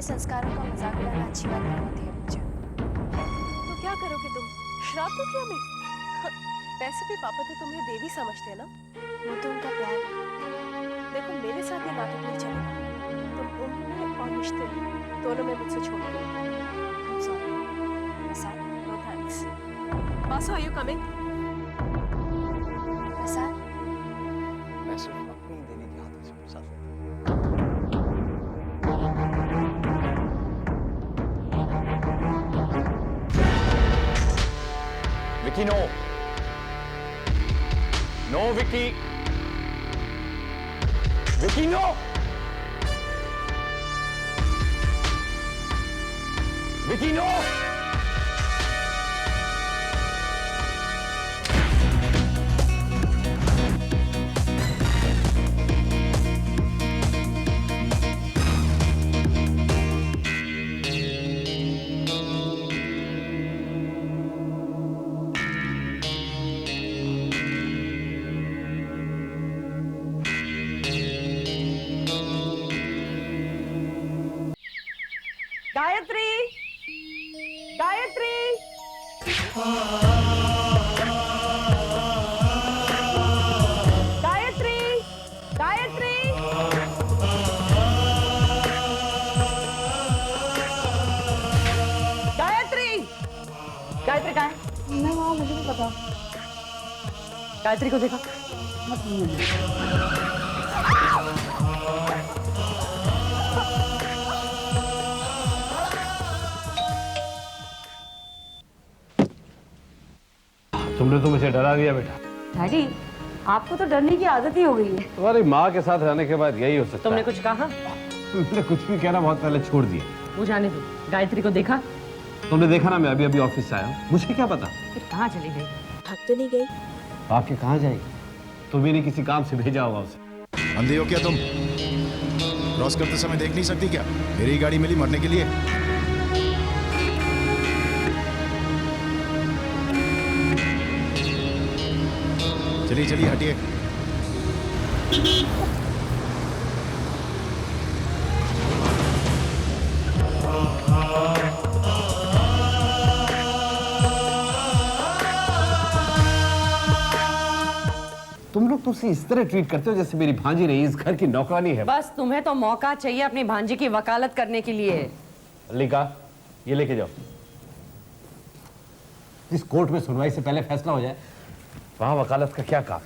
अपने संस्कारों का मजाक उड़ाना अच्छी बात नहीं होती है पूजा। तो क्या करोगे तुम? श्राप दोगे हमें? वैसे भी पापा तो तुम्हें देवी समझते हैं ना। वो तो उनका प्यार है। देखो मेरे साथ ये नाटक नहीं चलेगा। तुम उम्र में और रिश्ते में दोनों में मुझसे छोड़ दो। I'm sorry. Prasad, no thanks. Basu, are you coming? Prasad, मैं सिर्फ अपनी देवी की हाथ से प्रसाद लेता हूं। Vicky no, no Vicky, Vicky no, Vicky no. Gayatri, Gayatri, Gayatri, Gayatri, Gayatri, Gayatri कहाँ है? मैं वहाँ, मुझे नहीं पता। गायत्री को देखा? तुमने तो मुझे डरा दिया बेटा। डैडी, आपको तो डरने की आदत ही हो गई है। तुम्हारी माँ के साथ रहने के बाद यही हो सकता तुमने है। कुछ कहा? तुमने कुछ भी कहना बहुत पहले छोड़ दिया। वो जाने दो। गायत्री को देखा? तुमने देखा ना, मैं अभी अभी ऑफिस से आया हूँ, मुझे क्या पता। फिर कहाँ चली गई? थक तो नहीं गई? आपके कहाँ जाएगी? तुम्हें नहीं किसी काम से भेजा होगा उसे। अंधे हो क्या तुम? क्रॉस करते समय देख नहीं सकती क्या? मेरी गाड़ी मिली मरने के लिए। चलिए चलिए हटिए। तुम लोग तो उसे इस तरह ट्रीट करते हो जैसे मेरी भांजी नहीं, इस घर की नौकरानी है। बस तुम्हें तो मौका चाहिए अपनी भांजी की वकालत करने के लिए। लिखा, ये लेके जाओ। इस कोर्ट में सुनवाई से पहले फैसला हो जाए, वहां वकालत का क्या काम?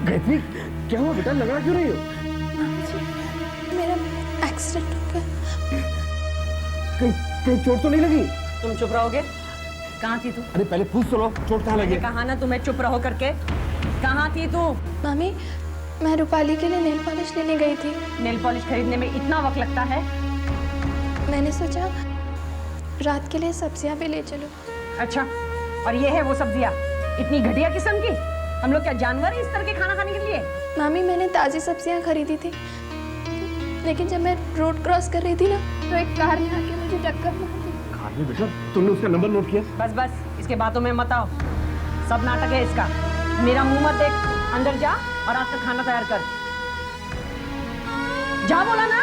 गायत्री, क्या हुआ बेटा, लगा क्यों रही हो? मेरा एक्सीडेंट हो गया। कहीं चोट तो नहीं लगी? तुम चुप रहोगे? कहाँ थी तू? अरे पहले पूछ तो लो, चोट कहाँ लगी? कहा ना तुम्हें चुप रहो करके। कहाँ थी तू? मामी, मैं रूपाली के लिए नेल पॉलिश लेने गई थी। नेल पॉलिश खरीदने में इतना वक्त लगता है? मैंने सोचा रात के लिए सब्जियां भी ले चलो। अच्छा, और ये है वो सब्जियाँ? इतनी घटिया किस्म की? हम लोग क्या जानवर हैं इस तरह के खाना खाने के लिए? मामी, मैंने ताज़ी सब्जियां खरीदी थी, लेकिन जब मैं रोड क्रॉस कर रही थी ना, तो एक कार ने आके मुझे टक्कर मार दी। कार में बेटा, तुमने उसका नंबर नोट किया? बस बस, इसके बातों में मत आओ। सब नाटक है इसका। मेरा मुंह मत देख, अंदर जा और रात का खाना तैयार कर। जा बोला ना।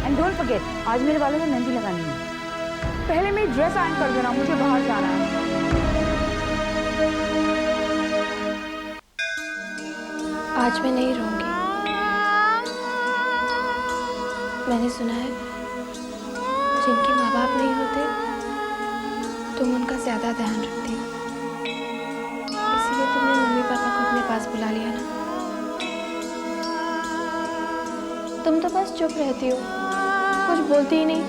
एंड डोंट फॉरगेट, आज मेरे बालों में मेहंदी लगानी है। पहले मेरी ड्रेस आयरन कर देना, मुझे बाहर जाना है। आज मैं नहीं रहूंगी। मैंने सुना है जिनके माँ बाप नहीं होते तुम उनका ज्यादा ध्यान रखती हो, इसीलिए तुमने मम्मी पापा को अपने पास बुला लिया ना। तुम तो बस चुप रहती हो, कुछ बोलती ही नहीं।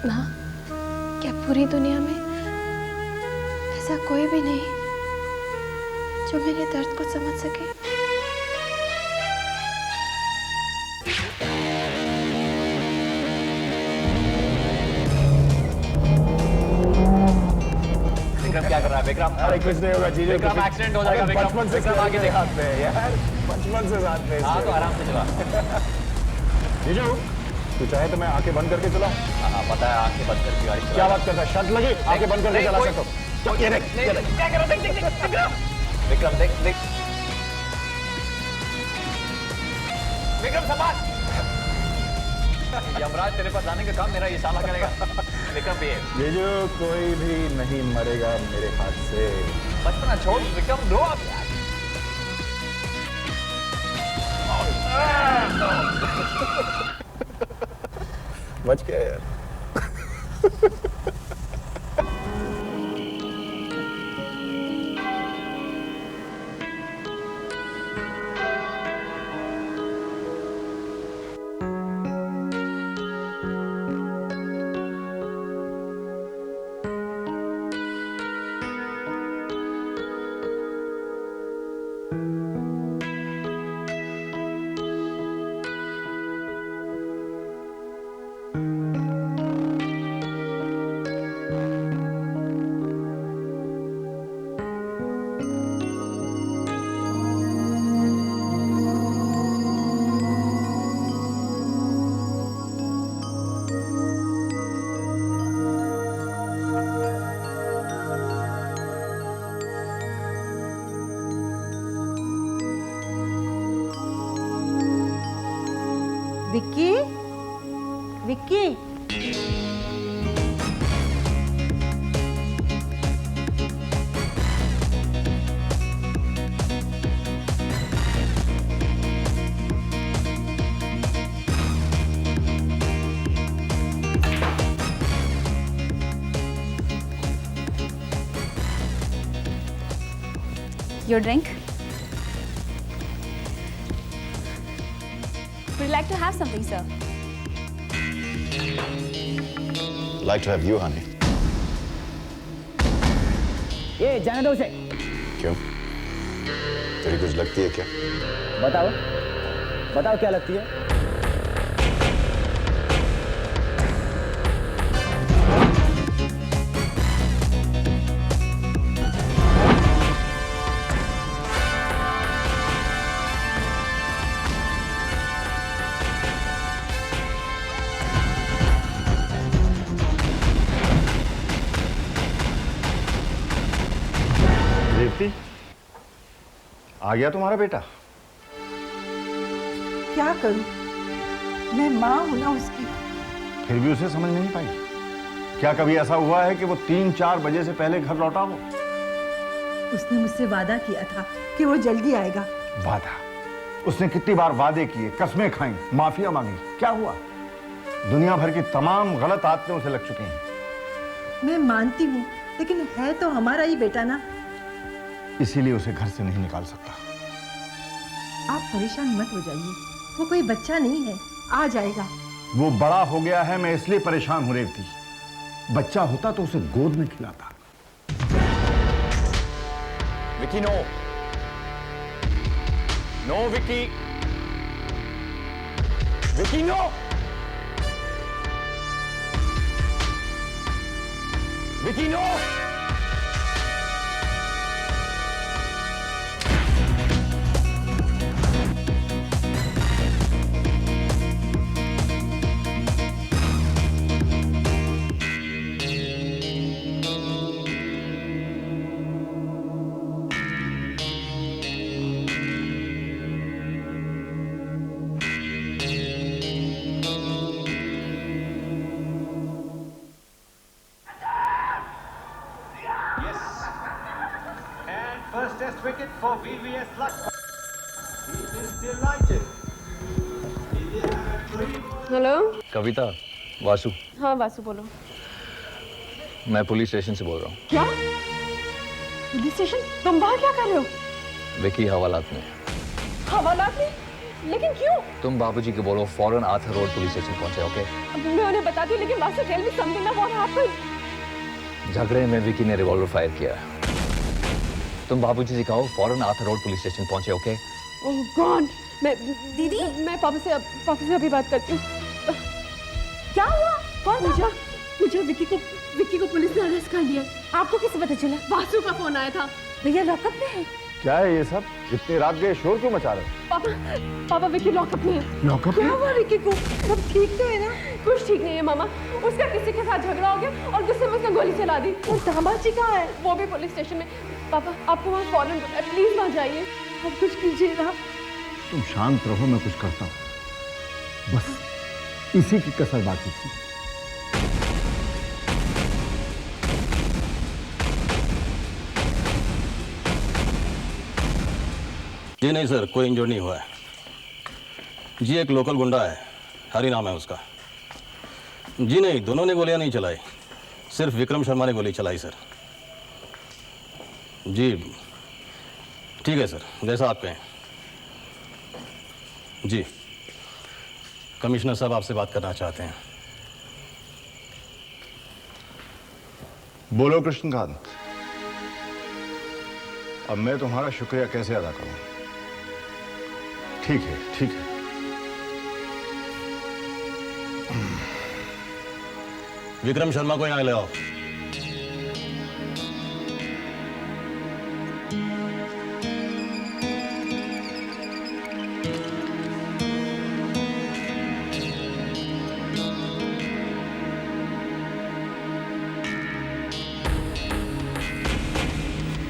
माँ, क्या पूरी दुनिया में ऐसा कोई भी नहीं जो मेरे दर्द को समझ सके? कर रहा है विक्रम? अरे कुछ नहीं होगा जीजू। विक्रम, एक्सीडेंट हो जाएगा विक्रम। बचपन से विक्रम आगे देख। साथ में यार, बचपन से साथ में। हाँ तो आराम से चला। जीजू तू चाहे तो मैं आंखें बंद करके चलाऊं? हाँ पता है, आंखें बंद करके गाड़ी चला। क्या बात करता है, शर्ट लगी आंखें बंद करके चला सकता हूं। ये देख क्या करो, देख देख देख विक्रम, विक्रम देख देख, विक्रम संभाल। यमराज तेरे पास आने का काम मेरा ये साला करेगा। विक्रम भी है। जीजू कोई भी नहीं मरेगा मेरे हाथ से। बचपना छोड़ विक्रम, रो अब यार। बच गया यार। Vicky, Vicky, Your drink? Would you like to have something, sir? Like to have you, honey. ये जाने दो उसे। क्यों? तेरी कुछ लगती है क्या? बताओ, बताओ क्या लगती है? रेवती, आ गया तुम्हारा बेटा? क्या करूं? मैं माँ हूं ना उसकी। फिर भी उसे समझ नहीं पाई। क्या कभी ऐसा हुआ है कि वो 3-4 बजे से पहले घर लौटा हो? उसने मुझसे वादा किया था कि वो जल्दी आएगा। वादा? उसने कितनी बार वादे किए, कस्में खाई, माफिया मांगी, क्या हुआ? दुनिया भर की तमाम गलत आदतें उसे लग चुकी हैं। मैं मानती हूँ, लेकिन है तो हमारा ही बेटा ना। इसीलिए उसे घर से नहीं निकाल सकता। आप परेशान मत हो जाइए, वो कोई बच्चा नहीं है, आ जाएगा। वो बड़ा हो गया है, मैं इसलिए परेशान हूं रेवती। बच्चा होता तो उसे गोद में खिलाता। Vicky no, no Vicky, Vicky no, Vicky no. First test wicket for VVS Luck. He is delighted. Hello. Kavita, Vasu. हाँ वासु बोलो। मैं पुलिस स्टेशन से बोल रहा हूँ। क्या? Police station? तुम वहाँ क्या कर रहे हो? विकी हवालात में। हवालात में? लेकिन क्यों? तुम बाबूजी को बोलो फौरन आर्थर रोड पुलिस स्टेशन पहुंचे, ओके? मैं उन्हें बताती हूँ, लेकिन वासु टेल मी समथिंग ना व्हाट हैपेंड। झगड़े में विकी ने रिवॉल्वर फायर किया। तुम बाबूजी से कहो फौरन आर्थर रोड पुलिस स्टेशन पहुंचे, ओके? ओह गॉड, मैं दीदी, मैं पापा से अभी बात करती हूँ। क्या हुआ? कौन पूजा? मुझे विक्की को पुलिस ने अरेस्ट कर लिया। आपको किससे पता चला? वासु का फोन आया था। भैया लॉकअप में है। क्या है ये सब? इतनी रात गए शोर क्यों मचा रहे? पापा विक्की लॉकअप में है। लॉकअप क्या हुआ विक्की को? सब ठीक तो है ना? कुछ ठीक नहीं है मामा, उसका किसी के साथ झगड़ा हो गया और गुस्से में उसने गोली चला दी। और दामाजी कहाँ है? वो भी पुलिस स्टेशन में। पापा आपको वहाँ फौरन प्लीज वहाँ जाइए। अब कुछ कीजिए ना। तुम शांत रहो, मैं कुछ करता हूँ। बस इसी की कसर बाकी थी। जी नहीं सर, कोई इंजर्ड नहीं हुआ है जी। एक लोकल गुंडा है, हरी नाम है उसका। जी नहीं, दोनों ने गोलियां नहीं चलाई, सिर्फ विक्रम शर्मा ने गोली चलाई सर। जी ठीक है सर, जैसा आप कहें। जी कमिश्नर साहब आपसे बात करना चाहते हैं। बोलो कृष्णकांत, अब मैं तुम्हारा शुक्रिया कैसे अदा करूं? ठीक है, ठीक है। विक्रम शर्मा को यहाँ ले आओ।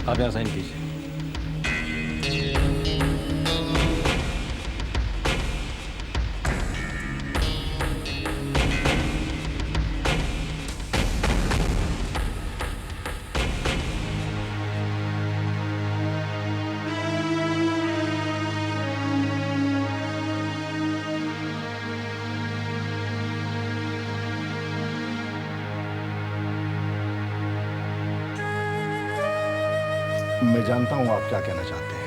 आप यहाँ साइन कीजिए। मैं जानता हूं आप क्या कहना चाहते हैं।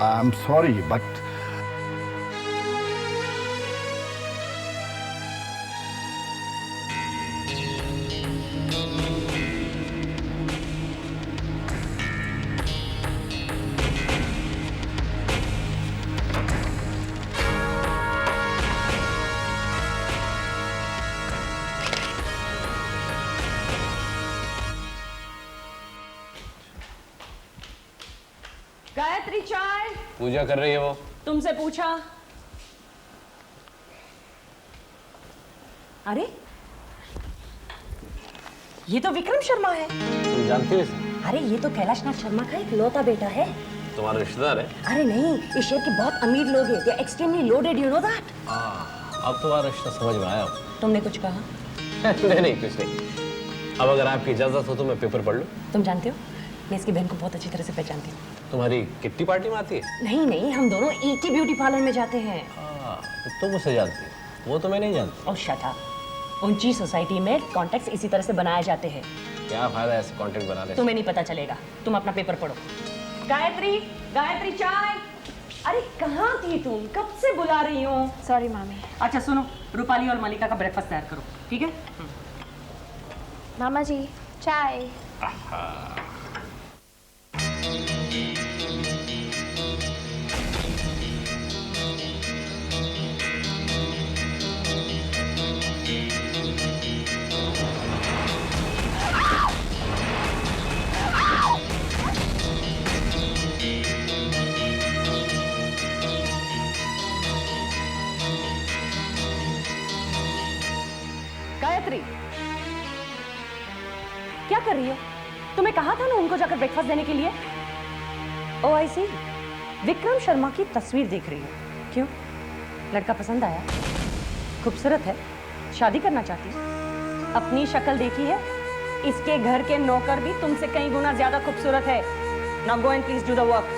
I am sorry but Gayatri चाय। पूजा कर रही है वो। तुमसे पूछा? अरे ये तो विक्रम शर्मा है। तुम जानती हो इसे? अरे ये तो कैलाश नाथ शर्मा का एक लौता बेटा है। तुम्हारा रिश्तेदार है? अरे नहीं, इस शहर के बहुत अमीर लोग हैं। They extremely loaded, you know that. अब तुम्हारा रिश्ता समझ में आया। तुमने कुछ कहा? नहीं कुछ नहीं। अब अगर आपकी इजाजत हो तो मैं पेपर पढ़ लूं। तुम जानते हो, मैं इसकी बहन को बहुत अच्छी तरह से पहचानती हूँ। तुम्हारी किट्टी पार्टी में आती है? नहीं नहीं, हम दोनों एक ही ब्यूटी पार्लर में जाते हैं। तो तुम उसे जानती हो, वो तो मैं नहीं जानती। और शट अप। ऊंची सोसाइटी में कॉन्टेक्ट्स इसी तरह से बनाए जाते हैं। क्या फायदा ऐसे कॉन्टेक्ट बनाने से? तुम्हें नहीं पता चलेगा, तुम अपना पेपर पढ़ो। गायत्री, गायत्री चाय। अरे कहाँ थी तुम? कब से बुला रही हूँ। सॉरी मामी। अच्छा सुनो, रूपाली और मलिका का ब्रेकफास्ट तैयार करो, ठीक है? मामा जी चाय। गायत्री, क्या कर रही हो? तुम्हें कहा था ना उनको जाकर ब्रेकफास्ट देने के लिए। ओह आई सी, विक्रम शर्मा की तस्वीर देख रही हो। क्यों? लड़का पसंद आया? खूबसूरत है? शादी करना चाहती हो? अपनी शक्ल देखी है? इसके घर के नौकर भी तुमसे कई गुना ज्यादा खूबसूरत है। Now go and please do the work.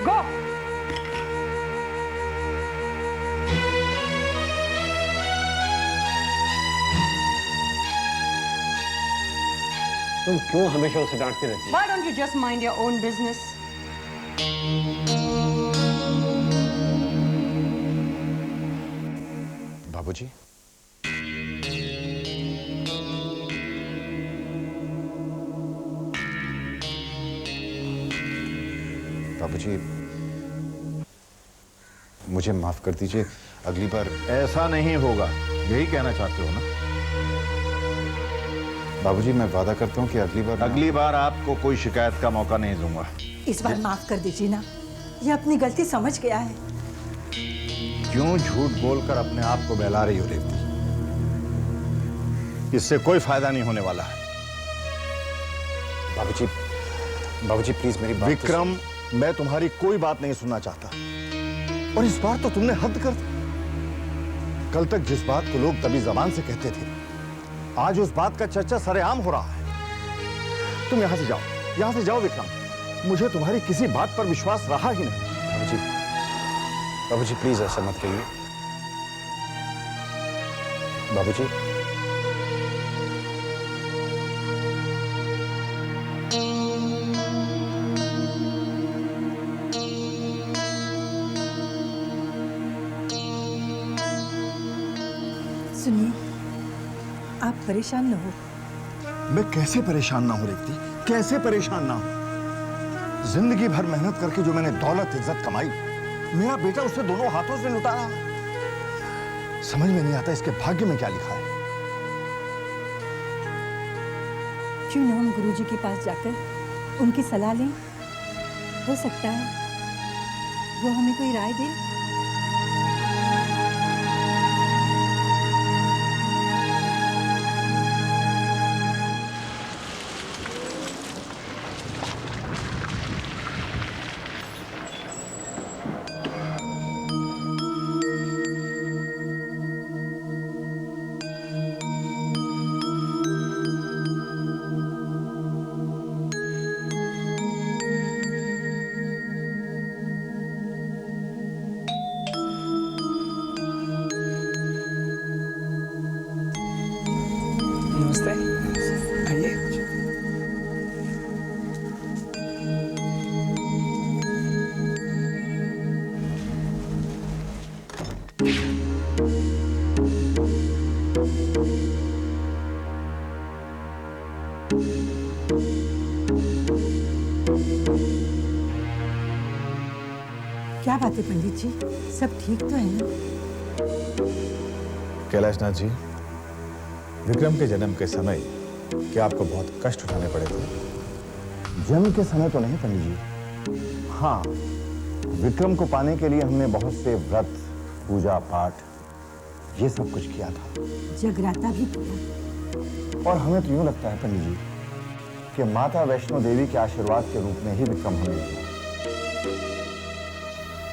Go. तुम क्यों हमेशा उसे डांटती रहती हो? Why don't you just mind your own business? बाबूजी, बाबूजी मुझे माफ कर दीजिए। अगली बार ऐसा नहीं होगा, यही कहना चाहते हो ना? बाबूजी, मैं वादा करता हूँ कि अगली बार आपको कोई शिकायत का मौका नहीं दूंगा। इस बार माफ कर दीजिए ना, ये अपनी गलती समझ गया है। क्यों झूठ बोलकर अपने आप को बहला रही हो रेवती? इससे कोई फायदा नहीं होने वाला है। बाबूजी प्लीज मेरी बात। विक्रम, मैं तुम्हारी कोई बात नहीं सुनना चाहता, और इस बार तो तुमने हद कर दी। कल तक जिस बात को लोग तभी जबान से कहते थे, आज उस बात का चर्चा सरेआम हो रहा है। तुम यहां से जाओ विक्रम। मुझे तुम्हारी किसी बात पर विश्वास रहा ही नहीं। बाबूजी प्लीज ऐसा मत कहिए। बाबूजी, सुनिए, आप परेशान न हो। मैं कैसे परेशान ना हूं रेवती, कैसे परेशान ना हूं? जिंदगी भर मेहनत करके जो मैंने दौलत इज्जत कमाई, मेरा बेटा उसे दोनों हाथों से लुटा रहा है। समझ में नहीं आता इसके भाग्य में क्या लिखा है। क्यों ना हम गुरुजी के पास जाकर उनकी सलाह लें? हो सकता है वो हमें कोई राय दे। नमस्ते। आइए। क्या बात है पंडित जी, सब ठीक तो है ना? कैलाशनाथ जी, विक्रम के जन्म के समय क्या आपको बहुत कष्ट उठाने पड़े थे? जन्म के समय तो नहीं पंडित जी। हाँ, विक्रम को पाने के लिए हमने बहुत से व्रत, पूजा पाठ, ये सब कुछ किया था। जगराता भी किया। और हमें तो यूं लगता है पंडित जी कि माता वैष्णो देवी के आशीर्वाद के रूप में ही विक्रम हमें मिला।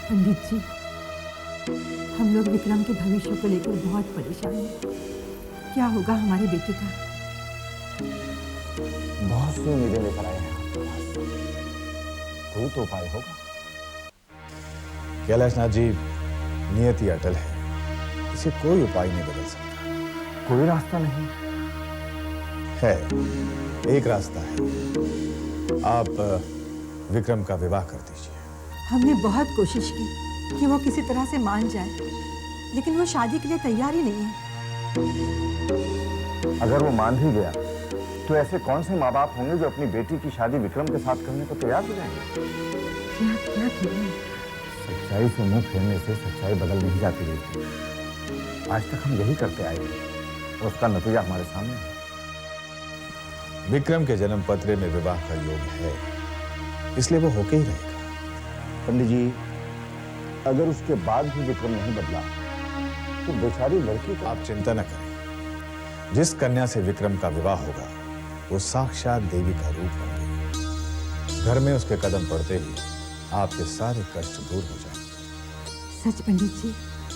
पंडित जी, हम लोग विक्रम के भविष्य को लेकर बहुत परेशान हैं। क्या होगा हमारे बेटे का? बहुत सी उम्मीदें लेकर आए हैं आपके पास, कोई तो उपाय होगा। कैलाशनाथ जी, नियति अटल है, इसे कोई उपाय नहीं बदल सकता। कोई रास्ता नहीं है? एक रास्ता है, आप विक्रम का विवाह कर दीजिए। हमने बहुत कोशिश की कि वो किसी तरह से मान जाए, लेकिन वो शादी के लिए तैयार ही नहीं है। अगर वो मान ही गया तो ऐसे कौन से माँ बाप होंगे जो अपनी बेटी की शादी विक्रम के साथ करने को तैयार हो जाएंगे? क्या सच्चाई से मुंह फेरने से सच्चाई बदल नहीं जाती रहती। आज तक हम यही करते आए हैं, उसका नतीजा हमारे सामने है। विक्रम के जन्म पत्र में विवाह का योग है, इसलिए वो होके ही रहेगा। पंडित जी, अगर उसके बाद भी विक्रम नहीं बदला तो बेचारी लड़की का। आप चिंता न करें, जिस कन्या से विक्रम का विवाह होगा वो साक्षात देवी का रूप होगी। घर में उसके कदम पड़ते ही आपके सारे कष्ट दूर हो जाएंगे। सच पंडित जी?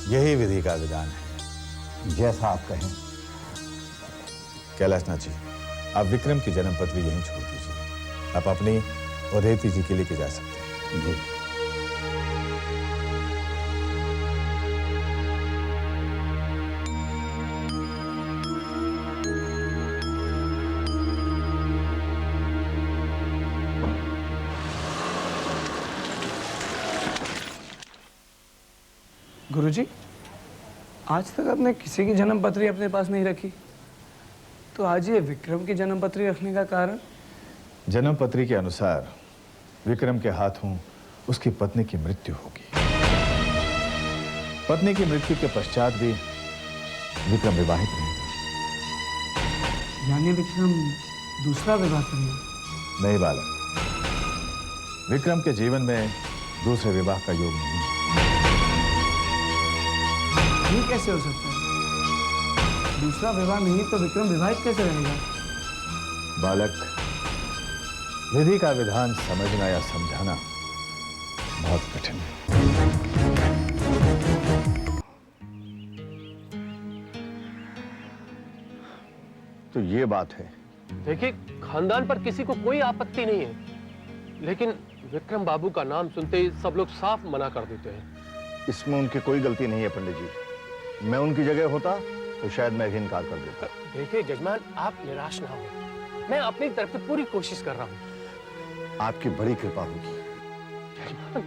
यही विधि का विधान है। जैसा आप कहें। कैलाशनाथ जी, आप विक्रम की जन्म पत्री यहीं छोड़ दीजिए। आप अपनी और रेवती जी के लेके जा सकते हैं। जी। गुरुजी, आज तक आपने किसी की जन्म पत्री अपने पास नहीं रखी, तो आज ये विक्रम की जन्म पत्री रखने का कारण? जन्म पत्री के अनुसार विक्रम के हाथों उसकी पत्नी की मृत्यु होगी। पत्नी की मृत्यु के पश्चात भी विक्रम विवाहित रहेगा। यानी विक्रम दूसरा विवाह करना? नहीं बालक, विक्रम के जीवन में दूसरे विवाह का योग नहीं। ये कैसे हो सकता है? दूसरा विवाह नहीं तो विक्रम विवाहित कैसे रहेगा? बालक, विधि का विधान समझना या समझाना बहुत कठिन है। तो ये बात है। देखिए, खानदान पर किसी को कोई आपत्ति नहीं है, लेकिन विक्रम बाबू का नाम सुनते ही सब लोग साफ मना कर देते हैं। इसमें उनकी कोई गलती नहीं है पंडित जी। मैं उनकी जगह होता तो शायद मैं भी इनकार कर देता। देखिए जजमान, आप निराश ना हो, मैं अपनी तरफ से पूरी कोशिश कर रहा हूँ। आपकी बड़ी कृपा होगी। जजमान,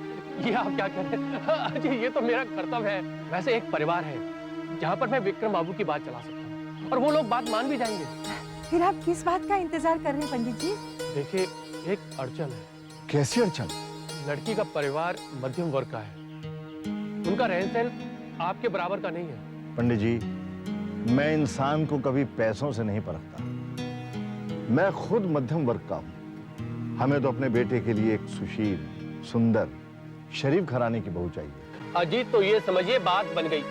ये आप क्या कह रहे हैं? अजय, ये तो मेरा कर्तव्य है। वैसे एक परिवार है जहाँ पर मैं विक्रम बाबू की बात चला सकता हूँ और वो लोग बात मान भी जाएंगे। फिर आप किस बात का इंतजार कर रहे हैं पंडित जी? देखिए, एक अड़चन है। कैसी अड़चन? लड़की का परिवार मध्यम वर्ग का है, उनका रहन सहन आपके बराबर का नहीं है। पंडित जी, मैं इंसान को कभी पैसों से नहीं परखता। मैं खुद मध्यम वर्ग का हूं। हमें तो अपने बेटे के लिए एक सुशील, सुंदर, शरीफ घराने की बहू चाहिए। अजीत, तो ये समझिए बात बन गई।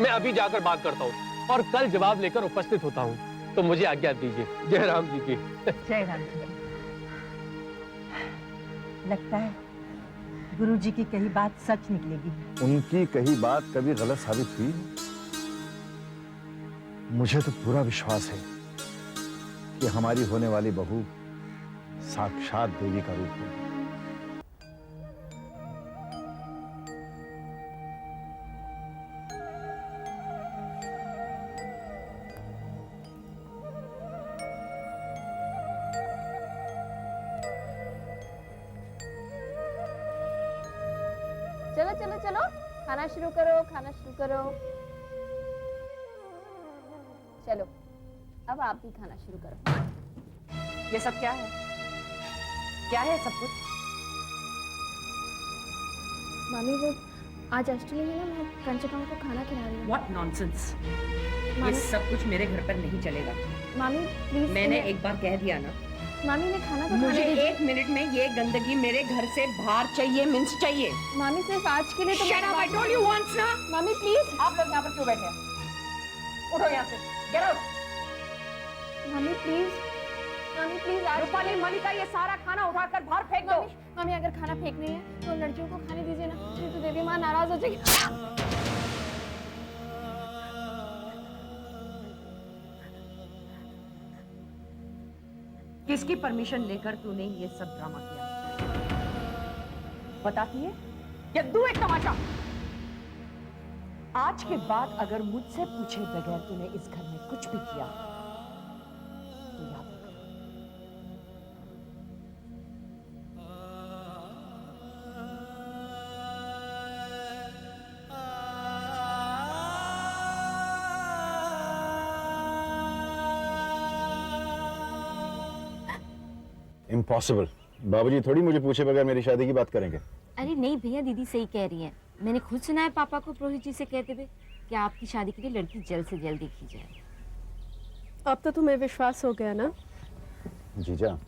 मैं अभी जाकर बात करता हूँ और कल जवाब लेकर उपस्थित होता हूँ। तो मुझे आज्ञा दीजिए। जय राम जी की। जय राम जी। लगता है गुरुजी की कही बात सच निकलेगी। उनकी कही बात कभी गलत साबित हुई? मुझे तो पूरा विश्वास है कि हमारी होने वाली बहू साक्षात देवी का रूप है। चलो चलो चलो, खाना शुरू करो, खाना शुरू करो। चलो, अब आप भी खाना शुरू करो। ये सब क्या है? क्या है सब कुछ? मामी, वो आज अष्टमी है ना, मैं कंचकाओं को खाना खिला रही हूँ। What nonsense! ये सब कुछ मेरे घर पर नहीं चलेगा। मामी प्लीज। मैंने एक बार कह दिया ना। मामी ने खाना तो मुझे खाने दीजिए। 1 मिनट में ये गंदगी मेरे घर से बाहर चाहिए, मिन्स चाहिए। मामी सिर्फ आज के लिए तो। Shut up! I told you once ना। मामी प्लीज। आप लोग यहाँ पर क्यों बैठे हैं? उठो यहाँ से। Get out! मामी प्लीज, मामी प्लीज। रूपाली, मलिका, ये सारा खाना उठाकर बाहर फेंक दो। मामी अगर खाना फेंक रही है तो लड़कियों को खाने दीजिए ना, नहीं तो देवी माँ नाराज हो जाएगी। किसकी परमिशन लेकर तूने ये सब ड्रामा किया? बताती है या दू एक तमाचा? आज के बाद अगर मुझसे पूछे बगैर तूने इस घर में कुछ भी किया तो याद रखना। इम्पॉसिबल। बाबूजी थोड़ी मुझे पूछे बगैर मेरी शादी की बात करेंगे। अरे नहीं भैया, दीदी सही कह रही है। मैंने खुद सुना है पापा को पुरोहित जी से कहते हुए कि आपकी शादी के लिए लड़की जल्द से जल्द देखी जाए। अब तो तुम्हें विश्वास हो गया ना? जीजा,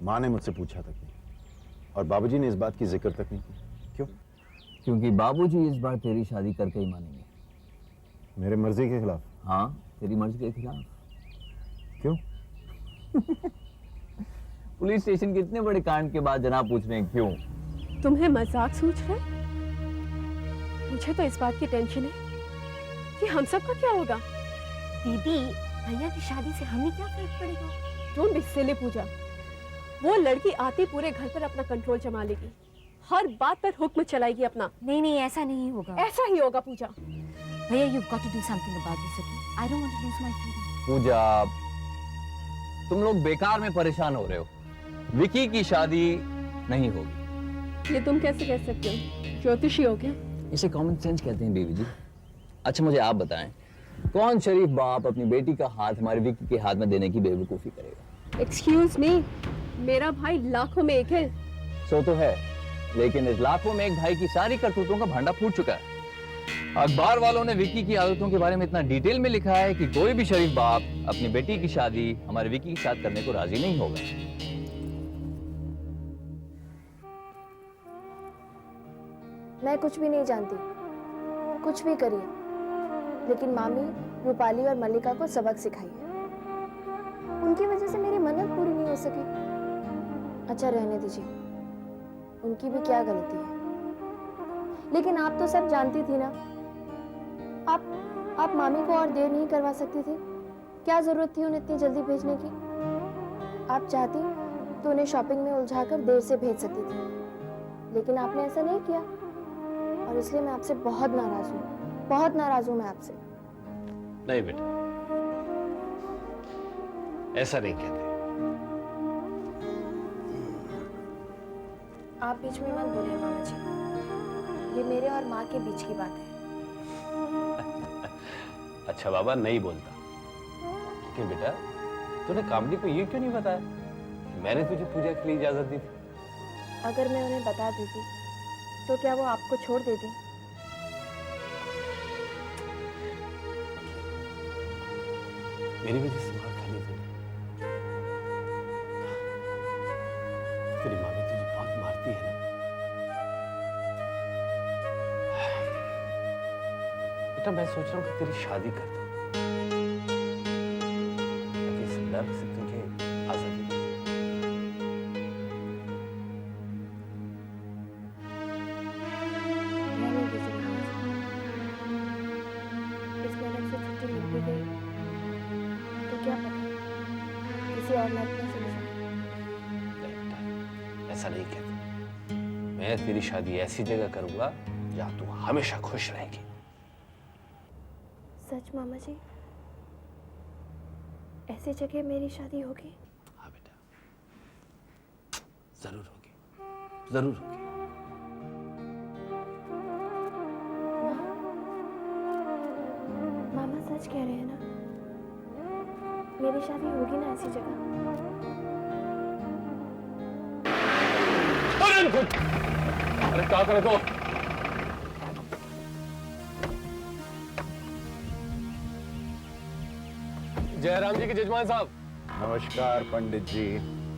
माँ ने मुझसे पूछा तक नहीं और बाबूजी ने इस बात की जिक्र तक नहीं की। क्यों? क्योंकि बाबूजी इस बार तेरी शादी करके ही मानेंगे। मेरे मर्जी के खिलाफ? हाँ, तेरी मर्जी के खिलाफ। क्यों? पुलिस स्टेशन के इतने बड़े कांड के बाद जनाब पूछ रहे हैं क्यों? तुम्हें मजाक सूझ रहा है? मुझे तो इस बात की टेंशन है कि हम सबका क्या होगा। दीदी, भैया की शादी से हमें क्या फर्क पड़ेगा? डोंट बी सिली पूजा। वो लड़की आती पूरे घर पर अपना कंट्रोल जमा लेगी, हर बात पर हुक्म चलाएगी अपना। नहीं नहीं, ऐसा नहीं होगा। ऐसा ही होगा पूजा। भैया, you've got to do something about this, okay? I don't want to lose my freedom. पूजा, तुम लोग बेकार में परेशान हो रहे हो। विकी की शादी नहीं होगी। ये तुम कैसे कह सकते हो? ज्योतिषी हो क्या? इसे कॉमन सेंस कहते हैं बीवी जी। अच्छा मुझे आप बताएं, कौन शरीफ बाप अपनी बेटी का हाथ हमारे विकी के हाथ में देने की बेवकूफी करेगा? एक्सक्यूज मी, मेरा भाई लाखों में एक है। सो तो है, लेकिन इस लाखों में एक भाई की सारी करतूतों का भांडा फूट चुका है। अखबार वालों ने विक्की की आदतों के बारे में इतना डिटेल में लिखा है कि कोई भी शरीफ बाप अपनी बेटी की शादी हमारे विक्की के साथ करने को राजी नहीं होगा। मैं कुछ भी नहीं जानती, कुछ भी करिए, लेकिन मामी रूपाली और मल्लिका को सबक सिखाइए। उनकी वजह से मेरी मन्नत पूरी नहीं हो सकी। अच्छा रहने दीजिए, उनकी भी क्या गलती है। लेकिन आप तो सब जानती थी ना, आप मामी को और देर नहीं करवा सकती थी। क्या जरूरत थी उन्हें इतनी जल्दी भेजने की? आप चाहती तो उन्हें शॉपिंग में उलझाकर देर से भेज सकती थी, लेकिन आपने ऐसा नहीं किया और इसलिए मैं आपसे बहुत नाराज हूँ। बहुत नाराज हूँ मैं आपसे। नहीं बेटा, ऐसा नहीं कहते। आप बीच में मत बोलिए मामा जी, ये मेरे और माँ के बीच की बात है। अच्छा बाबा, नहीं बोलता। लेकिन बेटा, तूने कामनी को ये क्यों नहीं बताया? मैंने तुझे पूजा के लिए इजाजत दी थी। अगर मैं उन्हें बता देती तो क्या वो आपको छोड़ देती? मेरी वजह से मार खा ली तूने। तेरी मामी तुझे बहुत मारती है ना? बेटा, मैं सोच रहा हूँ कि तेरी शादी कर दूं, ताकि इस डर से तुझे आजादी मिल जाए। रहने दीजिए मामा जी। इस मेहनत से छुट्टी मिल भी गई तो क्या पता किसी और मर्द में से मिल जाए। ऐसा नहीं कहता। मैं तेरी शादी ऐसी जगह करूंगा जहां तू हमेशा खुश रहेगी। सच मामा जी? ऐसी जगह मेरी शादी होगी? हाँ बेटा, जरूर होगी, जरूर होगी। मामा सच कह रहे हैं ना? मेरी शादी होगी ना ऐसी जगह? अरे क्या करे तो? जयराम जी के जजमान साहब। नमस्कार पंडित जी,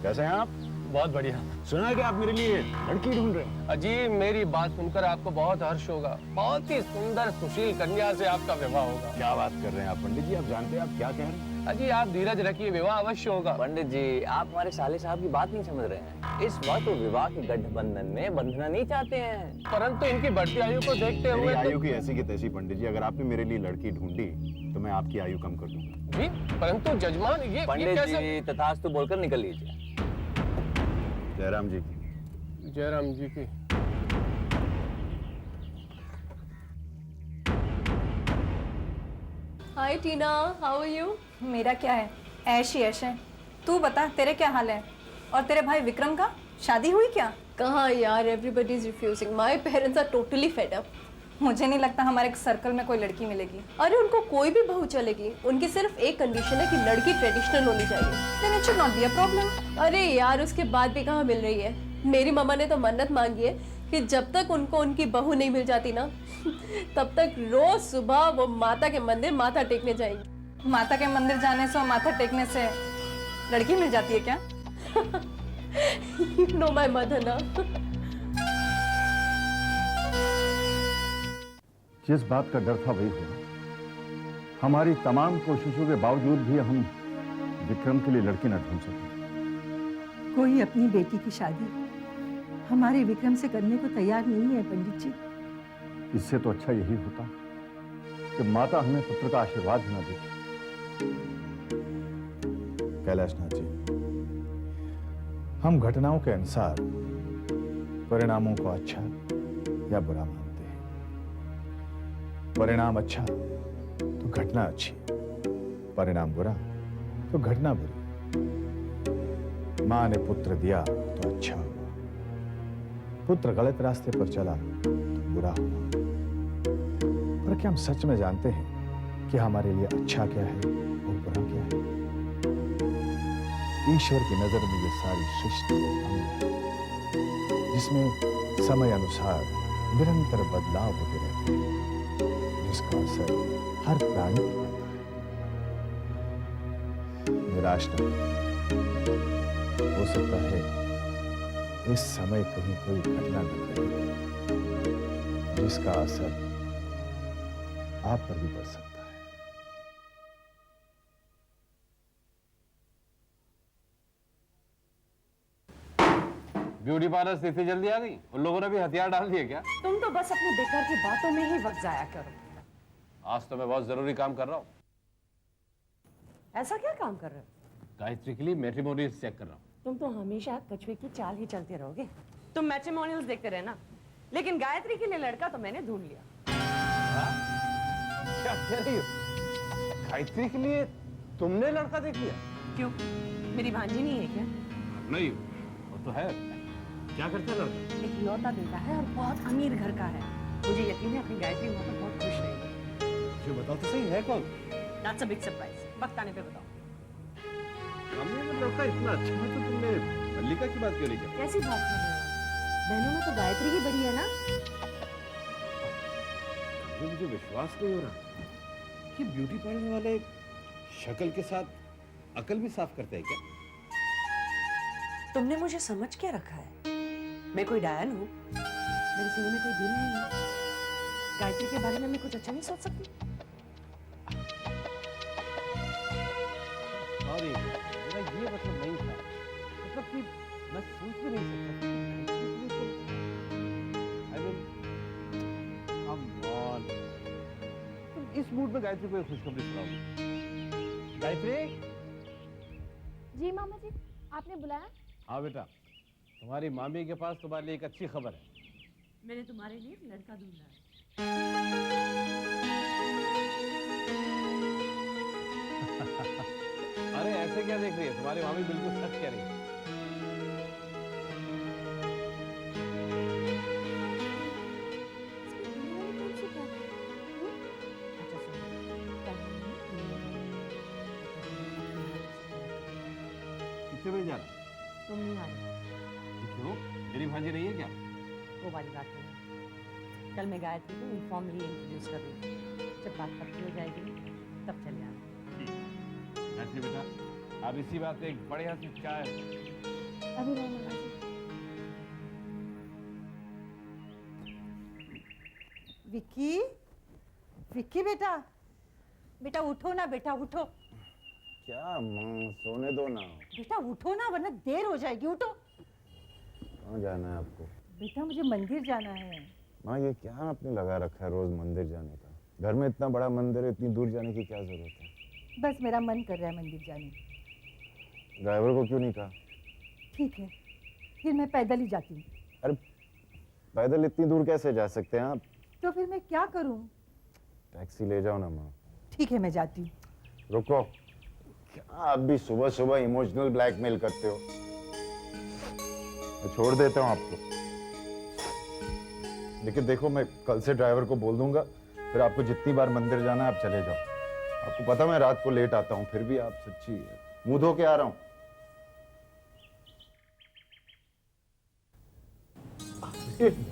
कैसे हैं आप? बहुत बढ़िया। सुना है कि आप मेरे लिए लड़की ढूंढ रहे हैं। अजी, मेरी बात सुनकर आपको बहुत हर्ष होगा। बहुत ही सुंदर सुशील कन्या से आपका विवाह होगा। क्या बात कर रहे हैं आप पंडित जी? आप जानते हैं आप क्या कह रहे हैं? अजी, आप धीरज रखिए, विवाह अवश्य होगा। पंडित जी, आप हमारे साले साहब की बात नहीं समझ रहे हैं। इस वक्त वो विवाह के गठबंधन में बंधना नहीं चाहते हैं, परंतु इनकी बढ़ती आयु को देखते हुए आयु की ऐसी की तैसी पंडित जी, अगर आपने मेरे लिए लड़की ढूंढी तो मैं आपकी आयु कम कर दूंगा। जी, परंतु जजमान ये पंडित कैसे? जी तथास्तु बोलकर निकल लीजिए। जयराम जी की। जयराम जी की। हाय टीना, हाउ आर यू? मेरा क्या है, ऐश ही ऐश है। तू बता, तेरे क्या हाल है? और तेरे भाई विक्रम का शादी हुई क्या? कहाँ यार, everybody is refusing. My parents are totally fed up. मुझे नहीं लगता हमारे सर्कल में कोई लड़की मिलेगी। अरे उनको कोई भी बहू चलेगी, उनकी सिर्फ एक कंडीशन है कि लड़की ट्रेडिशनल होनी चाहिए। Then it should not be a problem। अरे यार, उसके बाद भी कहाँ मिल रही है? मेरी मामा ने तो मन्नत मांगी है कि जब तक उनको उनकी बहू नहीं मिल जाती ना, तब तक रोज सुबह वो माता के मंदिर माथा टेकने जाएंगी। माता के मंदिर जाने से और माथा टेकने से लड़की मिल जाती है क्या? You know my mother ना। जिस बात का डर था वही हुआ। हमारी तमाम कोशिशों के बावजूद भी हम विक्रम के लिए लड़की न ढूंढ सके। कोई अपनी बेटी की शादी हमारे विक्रम से करने को तैयार नहीं है पंडित जी। इससे तो अच्छा यही होता कि माता हमें पुत्र का आशीर्वाद ही न देती। कैलाशनाथ जी, हम घटनाओं के अनुसार परिणामों को अच्छा या बुरा मानते हैं। परिणाम अच्छा तो घटना अच्छी, परिणाम बुरा तो घटना बुरी। मां ने पुत्र दिया तो अच्छा हुआ, पुत्र गलत रास्ते पर चला तो बुरा हुआ। पर क्या हम सच में जानते हैं कि हमारे लिए अच्छा क्या है और बुरा क्या है? ईश्वर की नजर में ये सारी सृष्टि अंग है, जिसमें समय अनुसार निरंतर बदलाव होते रहते हैं। जिसका असर हर प्राणी पर पड़ता है। निराश न हो सकता है इस समय कहीं कोई घटना घट रही है जिसका असर आप पर भी पड़ सकता है। ब्यूटी पार्लर से इतनी जल्दी आ गई? उन लोगों ने भी हथियार डाल दिए क्या? तुम तो बस अपनी बेकार की बातों में ही वक्त जाया करो। आज तो मैं बहुत जरूरी काम कर रहा हूँ। ऐसा क्या काम कर रहे हो? गायत्री के लिए मैट्रिमोनियल्स चेक कर रहा हूँ। तुम तो हमेशा कछुए की चाल ही चलते रहोगे। तुम मैट्रिमोनियल्स देखते रहना, लेकिन गायत्री के लिए लड़का तो मैंने ढूंढ लिया। क्या कह रही हो? गायत्री के लिए तुमने लड़का देख लिया? क्यों, मेरी भांजी नहीं है क्या? नहीं, वो तो है। क्या करता है लड़का? एक लौता बेटा है और बहुत अमीर घर का है। मुझे यकीन है अपनी गायत्री वहां पर बहुत खुश रहेगी। जो बताओ तो सही है कौन? That's a big surprise। वक्त आने पे बताओ। हमने वो लड़का इतना अच्छा है तो तुमने मल्लिका की बात क्यों नहीं की? कैसी बात कर रहे हो? बहनों में तो गायत्री ही बड़ी है ना? मुझे विश्वास नहीं हो रहा कि ब्यूटी पार्लर वाले शक्ल के साथ अकल भी साफ करते हैं क्या? तुमने मुझे समझ क्या रखा है? मैं कोई डायन हूँ? मेरे सीने में कोई दिल नहीं है। गायत्री के बारे में मैं कुछ अच्छा नहीं सोच सकती? सॉरी, मेरा ये मतलब नहीं था। मतलब कि मैं सोच भी नहीं सकता। I mean, come on. तुम इस मूड में गायत्री को एक खुशखबरी सुनाओगी? गायत्री? जी मामा जी, आपने बुलाया? हाँ बेटा, तुम्हारी मामी के पास तुम्हारे लिए एक अच्छी खबर है। मैंने तुम्हारे लिए एक लड़का ढूंढा है। अरे ऐसे क्या देख रही है? तुम्हारी मामी बिल्कुल सच कह रही है। कितने बजे जाना? तुम नहीं आए। क्यों? मेरी भांजी नहीं है क्या? वो वाली बात नहीं। कल मैं गायत्री को इनफॉर्मली इंट्रोड्यूस कर दूंगी। जब बात पक्की हो जाएगी तब चले आना। गायत्री बेटा, अब इसी बात पे एक बढ़िया सी चाय। अभी नहीं मामा जी। विक्की, विक्की बेटा, बेटा उठो ना, बेटा उठो। क्या माँ, सोने दो ना। बेटा उठो ना, वरना देर हो जाएगी। उठो। कहाँ जाना है आपको? बेटा मुझे मंदिर जाना है। माँ, ये क्या आपने लगा रखा है रोज मंदिर जाने का? घर में इतना बड़ा मंदिर है, इतनी दूर जाने की क्या जरूरत है? बस मेरा मन कर रहा है मंदिर जाने की। ड्राइवर को क्यों नहीं कहा? ठीक है, फिर मैं पैदल ही जाती हूँ। अरे पैदल इतनी दूर कैसे जा सकते हैं आप? तो फिर मैं क्या करूँ? टैक्सी ले जाओ ना माँ। ठीक है, मैं जाती हूँ। रुको, क्या आप भी सुबह सुबह इमोशनल ब्लैकमेल करते हो? मैं छोड़ देता हूँ आपको, लेकिन देखो मैं कल से ड्राइवर को बोल दूंगा, फिर आपको जितनी बार मंदिर जाना है आप चले जाओ। आपको पता मैं रात को लेट आता हूँ, फिर भी आप सच्ची मुंह धो के आ रहा हूँ।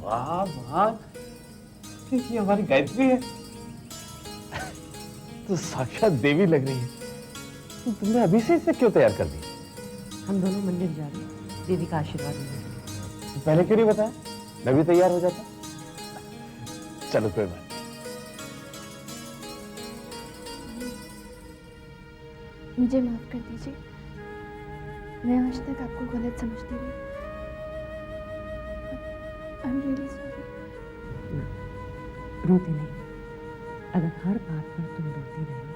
वाह वाह, ये हमारी गायत्री है तो साक्षात देवी लग रही है। तो तुमने अभी से इसे क्यों तैयार कर दी? हम दोनों मंदिर जा रहे हैं देवी का आशीर्वाद लेने। तो पहले क्यों नहीं बताया? मैं भी तैयार हो जाता। चलो कोई बात। मुझे माफ कर दीजिए, मैं आज तक आपको गलत समझती रही। I am really sorry. रोती नहीं। अगर हर बात पर तुम रोती रही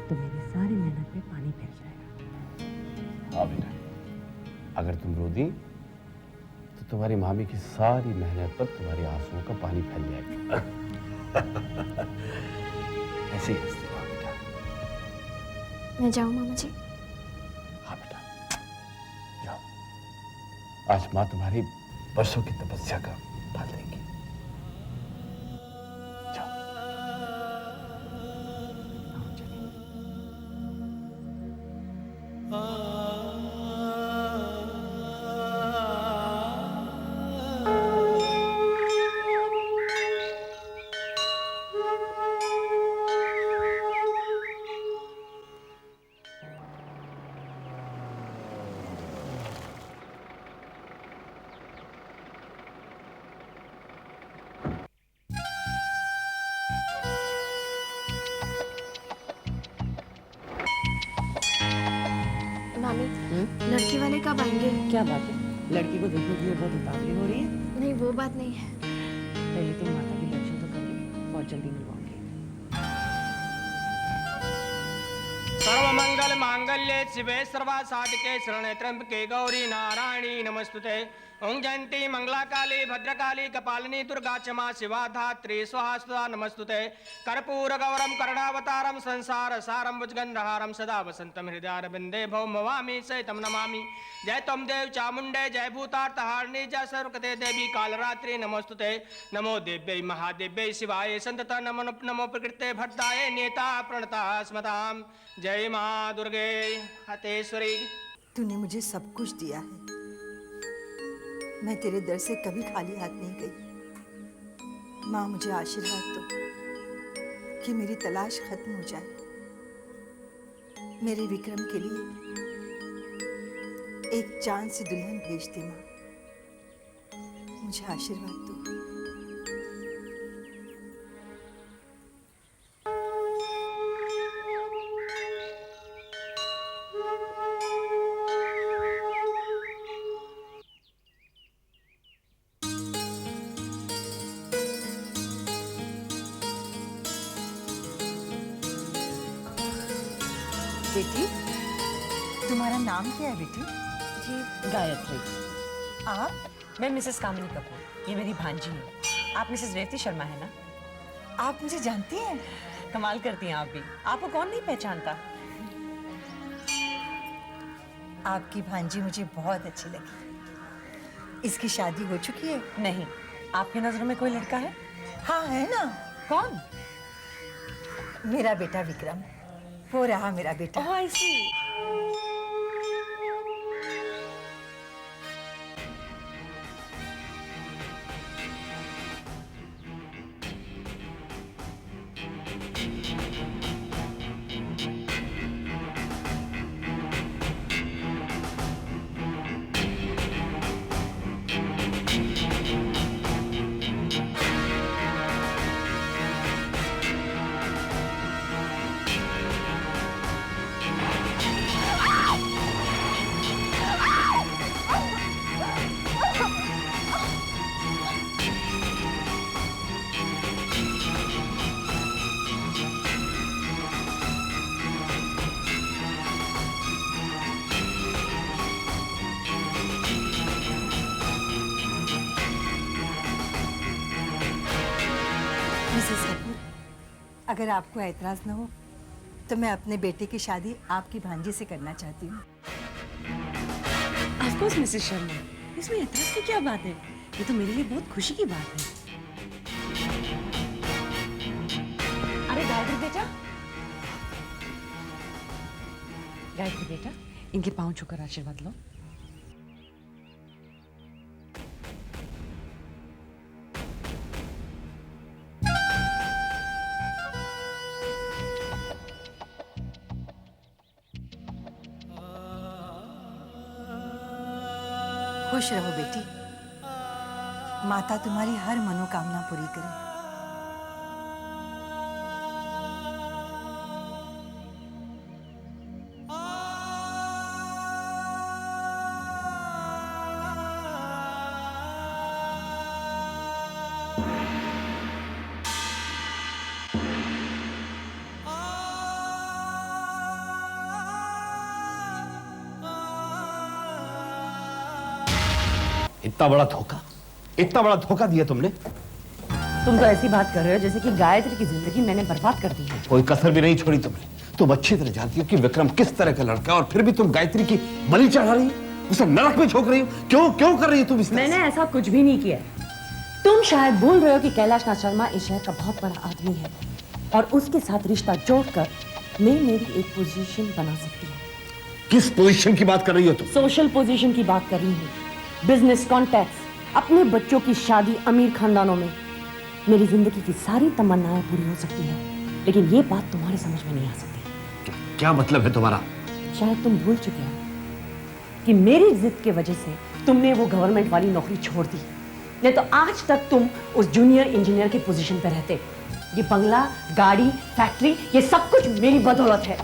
तो मेरी सारी मेहनत पे पानी फिर जाएगा। हाँ बेटा, अगर तुम रो दी तो तुम्हारी मामी की सारी मेहनत पर तुम्हारी आंसुओं का पानी फैल जाएगा। ऐसे ही हंसती रहो बेटा। मैं जाऊँ मामा जी? हाँ बेटा, जाओ। आज माँ तुम्हारी बरसों की तपस्या का फल देंगी। कब आएंगे? क्या बात है, लड़की को देखने के लिए बहुत उतावली हो रही है? नहीं, वो बात नहीं है। पहले तुम माता के दर्शन तो कर लो, बहुत जल्दी मिलवाऊंगी। सर्वमंगल मांगल्ये शिवे सर्वा साधिके शरणे त्र्यंबके गौरी नारायणी नमस्तुते। ओं जयंती मंगला काली भद्रकाली कपालिनी दुर्गा क्षमा शिवा धात्री स्वाहा स्वधा नमस्तुते। कर्पूर गौरम करुणावतारम संसार सारम भुजगंधहारम सदा वसंतम हृदयारविंदे भौमवामी सहितम नमामि। जय तम देव चामुंडे जय भूतार्थहारिणी जय सर्वकृते देवी कालरात्रि नमस्तुते। नमो देव्यै महादेव्यै शिवाय संतत नमो प्रकृते भट्टाय नेता प्रणता स्मताम। जय माँ दुर्गे हतेश्वरी। तूने मुझे सब कुछ दिया है, मैं तेरे दर से कभी खाली हाथ नहीं गई। माँ मुझे आशीर्वाद दो कि मेरी तलाश खत्म हो जाए। मेरे विक्रम के लिए एक चांद सी दुल्हन भेज दे माँ, मुझे आशीर्वाद दो। बेटी, तुम्हारा नाम क्या है बेटी? जी गायत्री। आप? मैं मिसेस कामिनी कपूर, ये मेरी भांजी है। आप मिसेस रेवती शर्मा है ना? आप मुझे जानती हैं? कमाल करती हैं आप भी, आपको कौन नहीं पहचानता। आपकी भांजी मुझे बहुत अच्छी लगी। इसकी शादी हो चुकी है? नहीं। आपकी नजरों में कोई लड़का है? हाँ है ना। कौन? मेरा बेटा विक्रम, वो रहा मेरा बेटा। ओह आई सी। मिसेस कपूर, अगर आपको ऐतराज न हो तो मैं अपने बेटे की शादी आपकी भांजी से करना चाहती हूँ। ऑफ कोर्स मिसेस शर्मा, इसमें ऐतराज की क्या बात है? ये तो मेरे लिए बहुत खुशी की बात है। अरे गायत्री बेटा, गायत्री बेटा, इनके पांव छूकर आशीर्वाद लो। खुश रहो बेटी, माता तुम्हारी हर मनोकामना पूरी करे। इतना बड़ा धोखा दिया तुमने। तुम तो ऐसी बात कर रहे हो जैसे कि गायत्री की जिंदगी मैंने बर्बाद कर दी है। कोई कसर भी नहीं छोड़ी तुमने। तुम अच्छी तरह जानती हो कि विक्रम किस तरह का लड़का है और फिर भी तुम गायत्री की बलि चढ़ा रही हो, उसे नरक में झोंक रही हो। क्यों कर रही हो तुम इस तरह? मैंने ऐसा कुछ भी नहीं किया। तुम शायद भूल रहे हो कि कैलाश नाथ शर्मा इस शहर का बहुत बड़ा आदमी है और उसके साथ रिश्ता जोड़कर मैं मेरी एक पोजीशन बना सकती हूँ। किस पोजीशन की बात कर रही हो तुम? सोशल पोजीशन की बात कर रही हूँ। बिजनेस कॉन्टैक्ट्स, अपने बच्चों की शादी अमीर खानदानों में। मेरी जिंदगी की सारी तमन्नाएं पूरी हो सकती हैं, लेकिन ये बात तुम्हारे समझ में नहीं आ सकती। क्या मतलब है तुम्हारा? शायद तुम भूल चुके हो कि मेरी जिद के वजह से तुमने वो गवर्नमेंट वाली नौकरी छोड़ दी, नहीं तो आज तक तुम उस जूनियर इंजीनियर की पोजीशन पर रहते। ये बंगला, गाड़ी, फैक्ट्री, ये सब कुछ मेरी बदौलत है।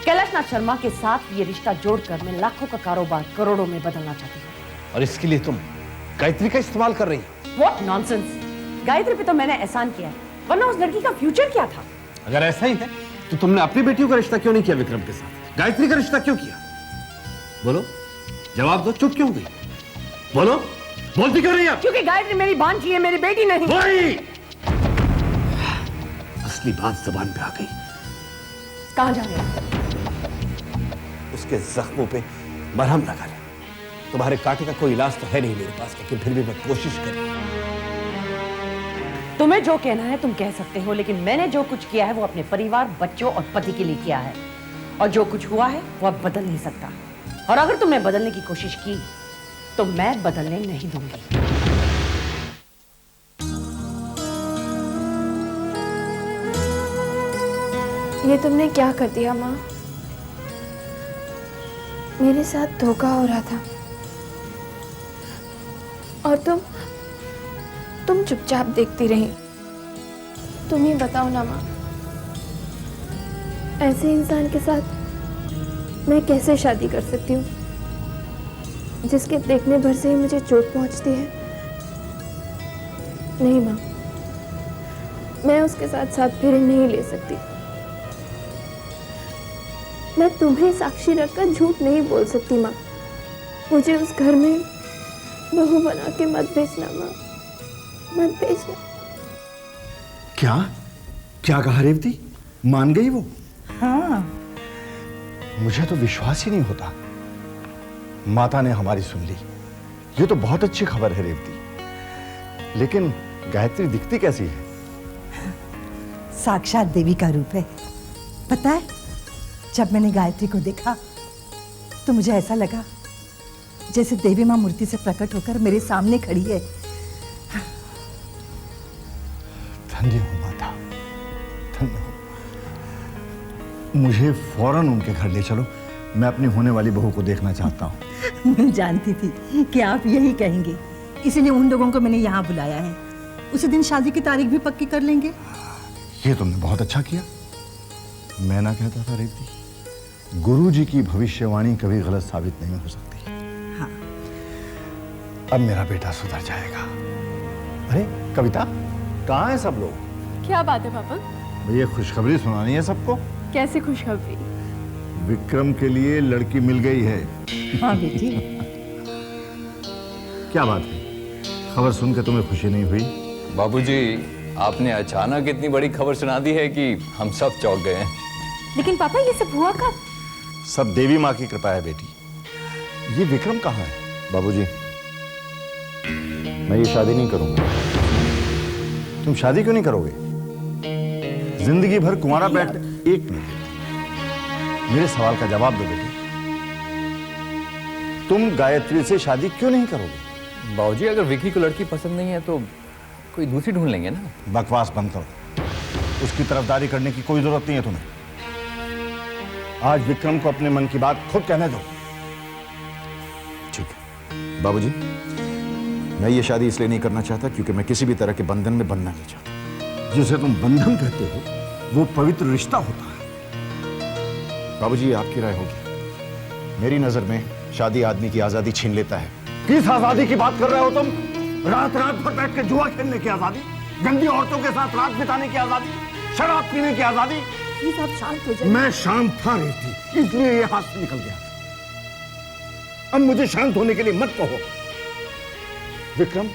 कैलाशनाथ शर्मा के साथ ये रिश्ता जोड़कर मैं लाखों का कारोबार करोड़ों में बदलना चाहती हूँ। और इसके लिए तुम गायत्री का इस्तेमाल कर रही हो? What nonsense! गायत्री पे तो मैंने एहसान किया है, वरना उस लड़की का फ्यूचर क्या था? अगर ऐसा ही है तो तुमने अपनी बेटियों का रिश्ता क्यों नहीं किया विक्रम के साथ? गायत्री का रिश्ता क्यों किया? बोलो, जवाब दो। चुप क्यों गई? बोलो, बोलती क्यों नहीं आप? क्योंकि गायत्री मेरी भांजी है, मेरी बेटी नहीं। वही असली बात जबान पे आ गई। कहाँ जा रहे हैं? उसके जख्मों पे मरहम लगा रहे। तुम्हारे कांटे का कोई इलाज तो है नहीं मेरे पास, लेकिन फिर भी मैं कोशिश कर रहा हूं। तुम्हें जो कहना है तुम कह सकते हो, लेकिन मैंने जो कुछ किया है वो अपने परिवार, बच्चों और पति के लिए किया है, और जो कुछ हुआ है वो अब बदल नहीं सकता। और अगर तुमने बदलने की कोशिश की तो मैं बदलने नहीं दूंगी। ये तुमने क्या कर दिया माँ? मेरे साथ धोखा हो रहा था और तुम चुपचाप देखती रही। तुम ही बताओ ना माँ, ऐसे इंसान के साथ मैं कैसे शादी कर सकती हूँ जिसके देखने भर से ही मुझे चोट पहुँचती है? नहीं माँ, मैं उसके साथ साथ फेरे नहीं ले सकती। मैं तुम्हें साक्षी रखकर झूठ नहीं बोल सकती माँ। मुझे उस घर में बहू बना के मत भेजना माँ, मत भेजना। क्या क्या कहा रेवती? मान गई वो? हाँ। मुझे तो विश्वास ही नहीं होता। माता ने हमारी सुन ली। ये तो बहुत अच्छी खबर है रेवती। लेकिन गायत्री दिखती कैसी है? साक्षात देवी का रूप है। पता है, जब मैंने गायत्री को देखा तो मुझे ऐसा लगा जैसे देवी मां मूर्ति से प्रकट होकर मेरे सामने खड़ी है। धन्य हो माता, धन्य हो। मुझे फौरन उनके घर ले चलो। मैं अपनी होने वाली बहू को देखना चाहता हूँ। मैं जानती थी कि आप यही कहेंगे, इसीलिए उन लोगों को मैंने यहाँ बुलाया है। उसी दिन शादी की तारीख भी पक्की कर लेंगे। ये तुमने बहुत अच्छा किया। मैं ना कहता था रेवती, गुरुजी की भविष्यवाणी कभी गलत साबित नहीं हो सकती। हाँ। अब मेरा बेटा सुधर जाएगा। अरे कविता, कहाँ है सब लोग? क्या बात है पापा? भैया खुशखबरी सुनानी है सबको। कैसी खुशखबरी? विक्रम के लिए लड़की मिल गई है। हाँ बेटी। क्या बात है, खबर सुन के तुम्हें खुशी नहीं हुई? बाबूजी, आपने अचानक इतनी बड़ी खबर सुना दी है कि हम सब चौंक गए हैं। लेकिन पापा ये सब हुआ कब? सब देवी माँ की कृपा है बेटी। ये विक्रम कहाँ है? बाबूजी, मैं ये शादी नहीं करूंगा। तुम शादी क्यों नहीं करोगे? जिंदगी भर कुंवारा बैठ। एक मिनट, मेरे सवाल का जवाब दो बेटी। तुम गायत्री से शादी क्यों नहीं करोगे? बाबूजी, अगर विकी को लड़की पसंद नहीं है तो कोई दूसरी ढूंढ लेंगे ना। बकवास बंद करो। उसकी तरफदारी करने की कोई जरूरत नहीं है तुम्हें। आज विक्रम को अपने मन की बात खुद कहने दो। ठीक है बाबूजी, मैं ये शादी इसलिए नहीं करना चाहता क्योंकि मैं किसी भी तरह के बंधन में बंधना नहीं चाहता। जिसे तुम बंधन कहते हो वो पवित्र रिश्ता होता है। बाबूजी, आपकी राय होगी। मेरी नजर में शादी आदमी की आजादी छीन लेता है। किस आजादी की बात कर रहे हो तुम? रात रात भर बैठ के जुआ खेलने की आजादी, गंदी औरतों के साथ रात बिताने की आजादी, शराब पीने की आजादी। प्लीज आप शांत हो जाइए। मैं शांत था रेवती, इसलिए ये हाथ से निकल गया। अब मुझे शांत होने के लिए मत कहो। विक्रम,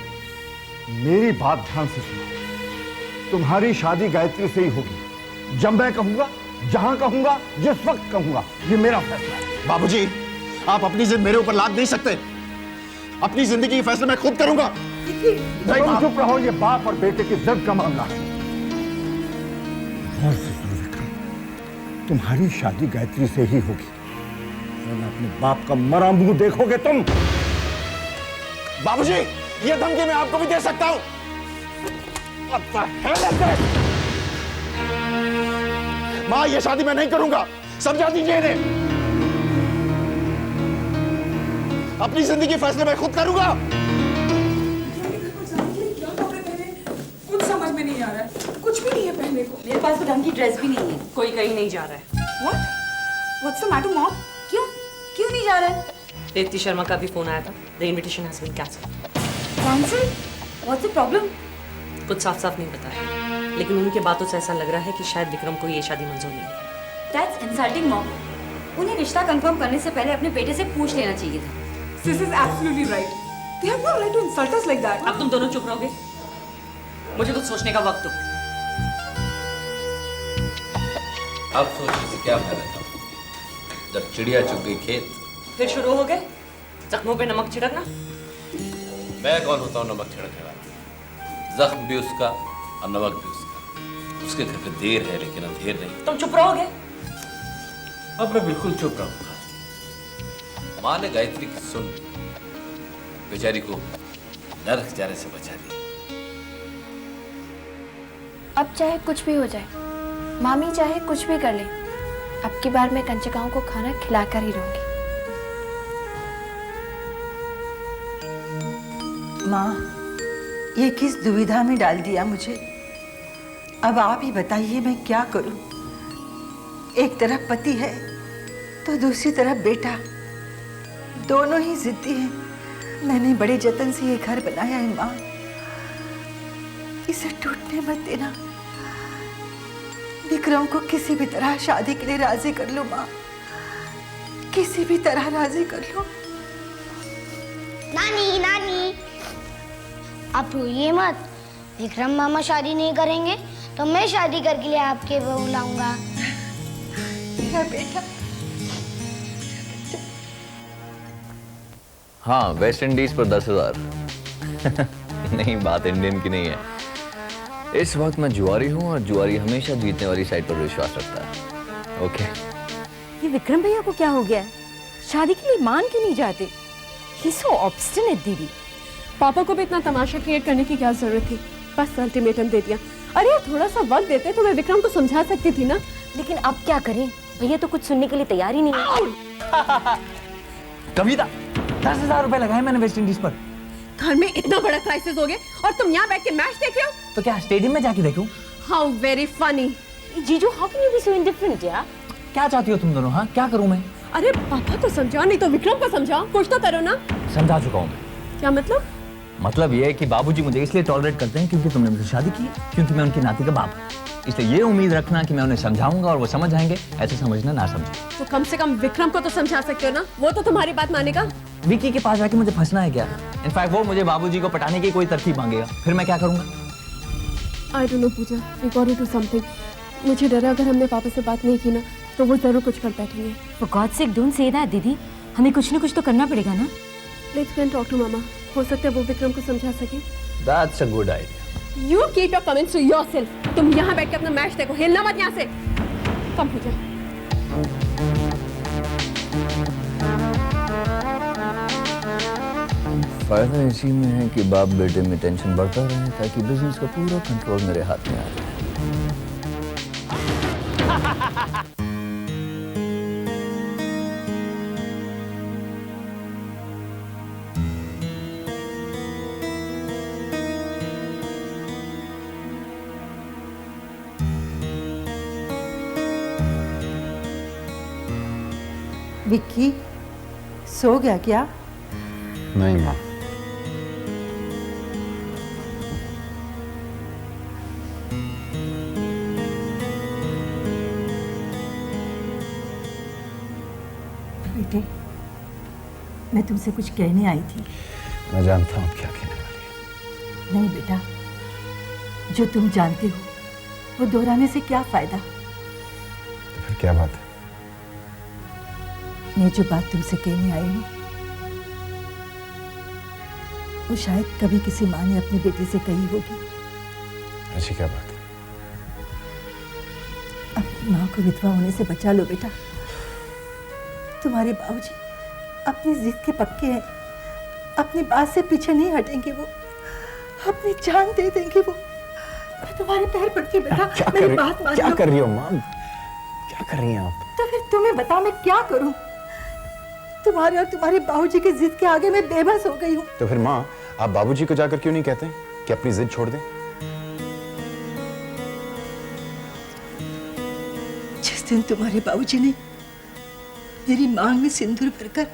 मेरी बात ध्यान से सुनो। तुम्हारी शादी गायत्री से ही होगी। जब मैं कहूंगा, जहां कहूंगा, जिस वक्त कहूंगा। ये मेरा फैसला है। बाबूजी, आप अपनी जिद मेरे ऊपर लाद नहीं सकते। अपनी जिंदगी के फैसले मैं खुद करूंगा। तुम चुप रहो, ये बाप और बेटे की जिद का मामला है। गौर से सुनो विक्रम, तुम्हारी शादी गायत्री से ही होगी, वरना अपने बाप का मरा मुंह देखोगे तुम। बाबूजी, ये धमकी मैं आपको भी दे सकता हूं। मां, ये शादी मैं नहीं करूंगा। समझा दीजिए इन्हें। अपनी जिंदगी फैसले मैं खुद करूंगा। कुछ समझ में नहीं आ रहा है। कुछ भी नहीं है पहनने को। मेरे पास तो ढंग की ड्रेस भी नहीं है। कोई कहीं नहीं जा रहा है। What? What's the matter, mom? क्यों क्यों नहीं जा रहे? दीप्ति शर्मा का भी फोन आया था। The invitation has been cancelled. Cancel? What's the problem? कुछ साफ साफ नहीं बताया, लेकिन उनके बातों से ऐसा लग रहा है कि शायद विक्रम को ये शादी मंजूर नहीं है। That's insulting, mom. उन्हें रिश्ता कंफर्म करने से पहले अपने बेटे से पूछ लेना चाहिए था। Sis is absolutely right. They have no right to insult us like that. अब तुम दोनों चुप रहोगे? मुझे कुछ सोचने का वक्त दो। अब सोचने से क्या फायदा था? जब चिड़िया चुग गई खेत। फिर शुरू हो गए जख्मों पे नमक छिड़कना। मैं कौन होता हूँ नमक छिड़कने वाला? जख्म भी उसका और नमक भी उसका। उसके घर पे देर है लेकिन अंधेर नहीं। तुम चुप रहोगे? अब मैं बिल्कुल चुप रहूंगा। माँ ने गायत्री की सुन बेचारी को नरक जाने से बचा दिया। अब चाहे कुछ भी हो जाए, मामी चाहे कुछ भी कर ले, अब की बार मैं कंचकाओं को खाना खिलाकर ही रहूंगी। माँ, ये किस दुविधा में डाल दिया मुझे। अब आप ही बताइए मैं क्या करूं। एक तरफ पति है तो दूसरी तरफ बेटा, दोनों ही जिद्दी हैं। मैंने बड़े जतन से ये घर बनाया है माँ, इसे टूटने मत देना। विक्रम को किसी भी तरह शादी के लिए राजी कर लो माँ, किसी भी तरह राजी कर लो। नानी नानी, आप रोइए मत। विक्रम मामा शादी नहीं करेंगे तो मैं शादी करके लिए आपके बहू लाऊंगा। मेरा बेटा। हाँ, वेस्ट इंडीज पर 10,000। नहीं, बात इंडियन की नहीं है। इस वक्त मैं जुआरी हूँ और जुआरी हमेशा जीतने वाली साइड पर विश्वास रखता है। ओके। ये विक्रम भैया को क्या हो गया? शादी के लिए मान क्यों नहीं जाते? He's so obstinate, दीदी। पापा को भी इतना तमाशा क्रिएट करने की क्या जरूरत थी? बस अल्टीमेटम दे दिया। अरे यार, थोड़ा सा वक्त देते तो मैं विक्रम को समझा सकती थी ना। लेकिन अब क्या करें? भैया तो कुछ सुनने के लिए तैयार ही नहीं है। कविता, 10,000 रुपए लगाए मैंने वेस्ट इंडीज पर। घर में इतना बड़ा क्राइसिस हो गया और तुम यहाँ बैठ के मैच देख रहे हो? तो क्या स्टेडियम में जाके देखूं? How very funny. जीजू, how can you be so indifferent यार? क्या चाहती हो तुम दोनों? हाँ, क्या करूं मैं? अरे पापा तो समझाओ, नहीं तो विक्रम को समझाओ, कुछ तो करो ना। समझा चुका हूं मैं। क्या मतलब? मतलब ये है कि बाबूजी मुझे इसलिए टॉलरेट करते हैं क्योंकि तुमने मुझसे शादी की, क्योंकि मैं उनकी नाती का बाप हूं। इसलिए ये उम्मीद रखना कि मैं उन्हें समझाऊंगा और वो समझ जाएंगे, ऐसे समझना ना समझे। तो कम से कम विक्रम को तो समझा सकते हो ना, वो तो तुम्हारी बात मानेगा। विकी के पास जाके मुझे फंसना है क्या? इनफैक्ट वो मुझे बाबूजी को पटाने की कोई तरकीब मांगेगा, फिर मैं क्या करूंगा? I don't know Puja, we gotta do something. मुझे डर है अगर हमने पापा से बात नहीं की ना तो वो जरूर कुछ कर बैठेंगे। For God's sake, don't say that, दीदी। हमें कुछ न कुछ तो करना पड़ेगा ना। Let's go and talk to मामा। हो सकता है वो विक्रम को समझा सके। That's a good idea. You keep your comments to yourself. तुम यहाँ बैठ के अपना मैच देखो, हिलना मत यहाँ से। कम पूजा। फायदा इसी में है कि बाप बेटे में टेंशन बढ़ता रहे ताकि बिजनेस का पूरा कंट्रोल मेरे हाथ में आ जाए। विक्की, सो गया क्या? नहीं माँ। बेटे, मैं तुमसे कुछ कहने आई थी। मैं जानता हूँ क्या कहने वाली नहीं बेटा, जो तुम जानते हो वो दोहराने से क्या फायदा। तो फिर क्या बात है? मैं जो बात तुमसे कहने आई हूँ वो शायद कभी किसी माँ ने अपनी बेटी से कही होगी। ऐसी क्या बात है? अपनी माँ को विधवा होने से बचा लो बेटा। तुम्हारे बाबूजी अपनी जिद के पक्के हैं, अपनी बात से पीछे नहीं हटेंगे। वो अपनी जान दे देंगे। वो मैं तुम्हारे पैर पड़ती बेटा, मेरी बात मान लो। क्या कर रही हो माँ? क्या कर रही हैं आप? तो फिर तुम्हें बता मैं क्या करूं? तुम्हारे और तुम्हारे बाबूजी की जिद के आगे मैं बेबस हो गई हूँ। तो फिर माँ, आप बाबूजी को जाकर क्यों नहीं कहते कि अपनी जिद छोड़ दें? जिस दिन तुम्हारे बाबूजी ने मेरी मांग में सिंदूर भरकर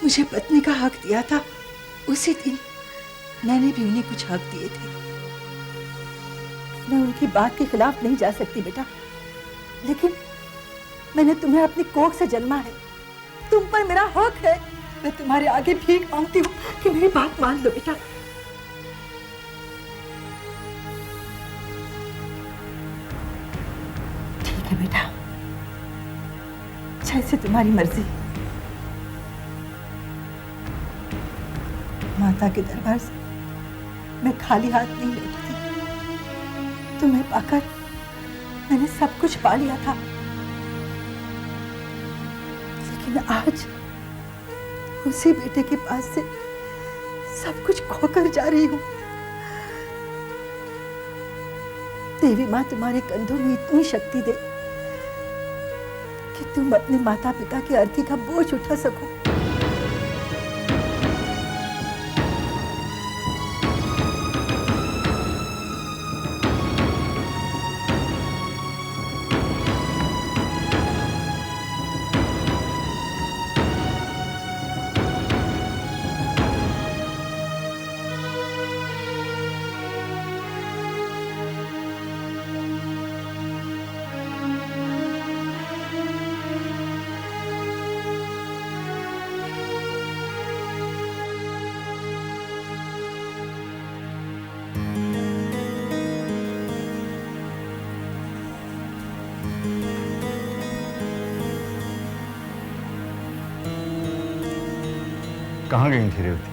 मुझे पत्नी का हक दिया था, उसी दिन मैंने भी उन्हें कुछ हक दिए थे। मैं उनकी बात के खिलाफ नहीं जा सकती बेटा, लेकिन मैंने तुम्हें अपनी कोख से जन्मा है, तुम पर मेरा हक है। मैं तुम्हारे आगे भीख मांगती हूँ कि मेरी बात मान लो बेटा। ठीक है बेटा, जैसे तुम्हारी मर्जी। माता के दरबार से मैं खाली हाथ नहीं लौटती। तुम्हें पाकर मैंने सब कुछ पा लिया था, लेकिन आज उसी बेटे के पास से सब कुछ खोकर जा रही हूँ। देवी माँ तुम्हारे कंधों में इतनी शक्ति दे कि तुम अपने माता पिता की अर्थी का बोझ उठा सको। कहाँ गई थी रेवती?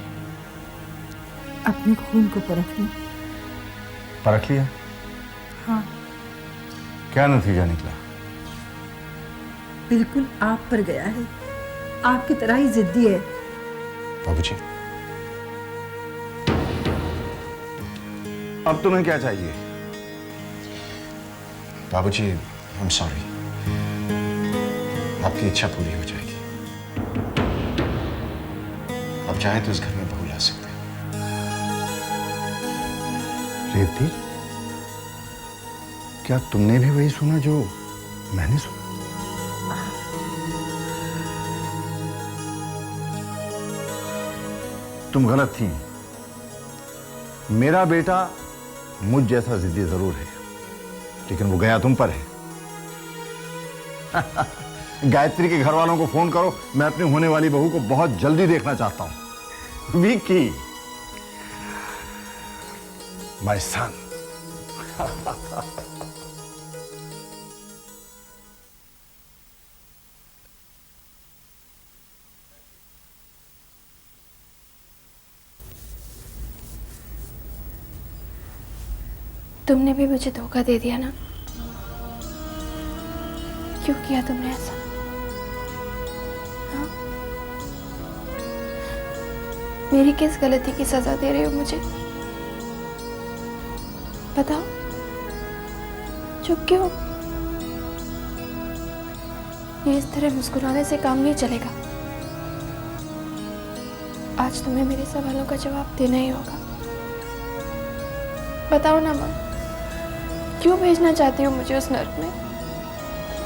अपने खून को परखने। परख लिया? हाँ। क्या नतीजा निकला? बिल्कुल आप पर गया है, आपकी तरह ही जिद्दी है। बाबूजी, अब तुम्हें क्या चाहिए? बाबूजी, आई एम सॉरी, आपकी इच्छा पूरी हो जाएगी। अब चाहे तो इस घर में बहू ला सकते हैं। रेवती, क्या तुमने भी वही सुना जो मैंने सुना? तुम गलत थी। मेरा बेटा मुझ जैसा जिद्दी जरूर है, लेकिन वो गया तुम पर है। गायत्री के घर वालों को फोन करो, मैं अपनी होने वाली बहू को बहुत जल्दी देखना चाहता हूं। Vicky, my son. तुमने भी मुझे धोखा दे दिया ना? क्यों किया तुमने ऐसा? हाँ? मेरी किस गलती की सजा दे रहे हो मुझे? बताओ, चुप क्यों? ये इस तरह मुस्कुराने से काम नहीं चलेगा। आज तुम्हें मेरे सवालों का जवाब देना ही होगा। बताओ ना माँ, क्यों भेजना चाहती हो मुझे उस नर्क में?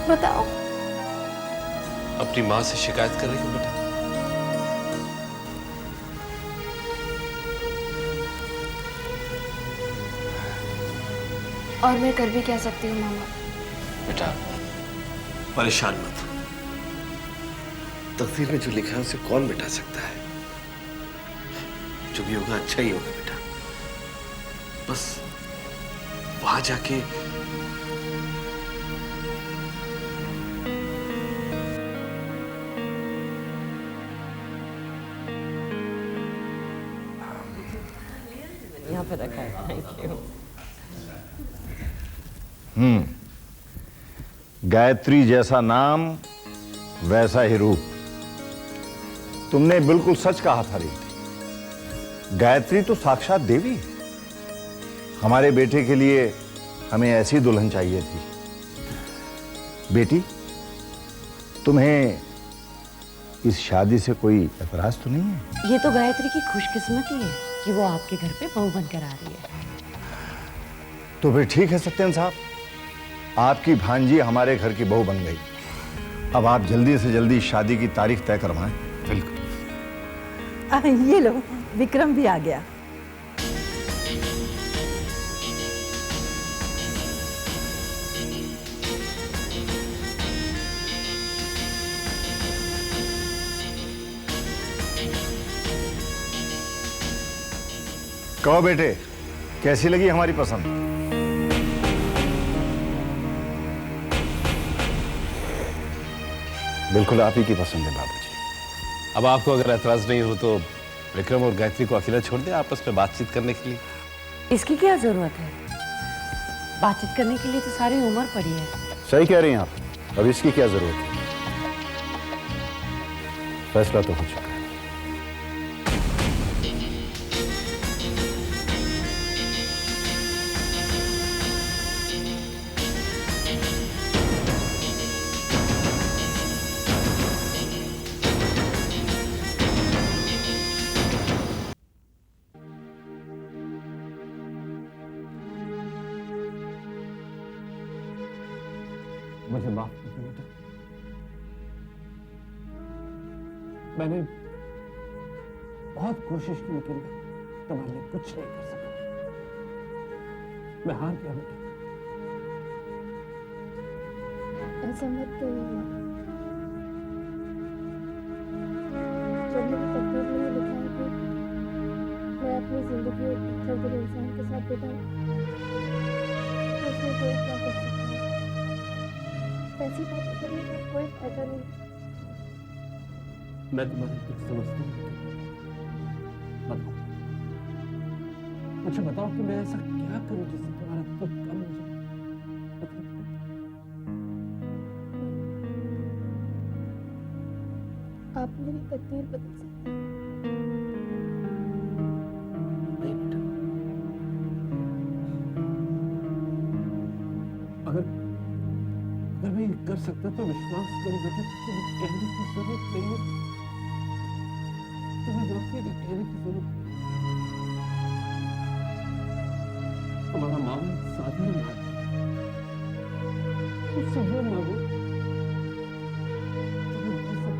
बताओ। अपनी माँ से शिकायत कर रही हूँ बेटा? और मैं कर भी क्या सकती हूँ मामा? बेटा, परेशान मत हो। तकदीर में जो लिखा है उसे कौन मिटा सकता है? जो भी होगा अच्छा ही होगा बेटा। बस वहां जाके यहाँ पे रखा है। Thank you. गायत्री जैसा नाम, वैसा ही रूप। तुमने बिल्कुल सच कहा था रेवती। गायत्री तो साक्षात देवी है। हमारे बेटे के लिए हमें ऐसी दुल्हन चाहिए थी। बेटी, तुम्हें इस शादी से कोई एतराज तो नहीं है? ये तो गायत्री की खुशकिस्मती है कि वो आपके घर पे बहू बनकर आ रही है। तो फिर ठीक है सत्यन साहब, आपकी भांजी हमारे घर की बहू बन गई। अब आप जल्दी से जल्दी शादी की तारीख तय करवाएं। बिल्कुल। ये लो, विक्रम भी आ गया। कहो बेटे, कैसी लगी हमारी पसंद? बिल्कुल आप ही की पसंद है बाबूजी। अब आपको अगर एतराज नहीं हो तो विक्रम और गायत्री को अकेला छोड़ दें आपस में बातचीत करने के लिए। इसकी क्या जरूरत है? बातचीत करने के लिए तो सारी उम्र पड़ी है। सही कह रही हैं आप, अब इसकी क्या जरूरत है? फैसला तो हो चुका है। मुझे माफ कर दो बेटा, मैंने बहुत कोशिश की लेकिन तुम्हारे लिए कुछ नहीं कर सका। मैं हार गया बेटा। ऐसा मत कहिए माँ। जब मेरी तकदीर में लिखा है कि मैं अपनी जिंदगी एक पत्थर दिल इंसान के साथ बिताऊं, तो उसमें कोई क्या कर सकता है? ऐसी बातें करने का कोई फायदा नहीं। मैं तुम्हारी दुख समझता हूँ। बताओ, मुझे बताओ कि मैं ऐसा क्या करूं जिससे तुम्हारा दुख कम हो जाए? आप मेरी तकदीर बदल सकते हैं। नहीं बेटा, अगर मैं ये कर सकता तो विश्वास करो बेटा, तुम्हें कहने की जरूरत नहीं है। तुम्हें वाकई नहीं कहने की जरूरत नहीं। हमारा मामला साधारण है, उससे वो मांगो तुम्हें दे सके।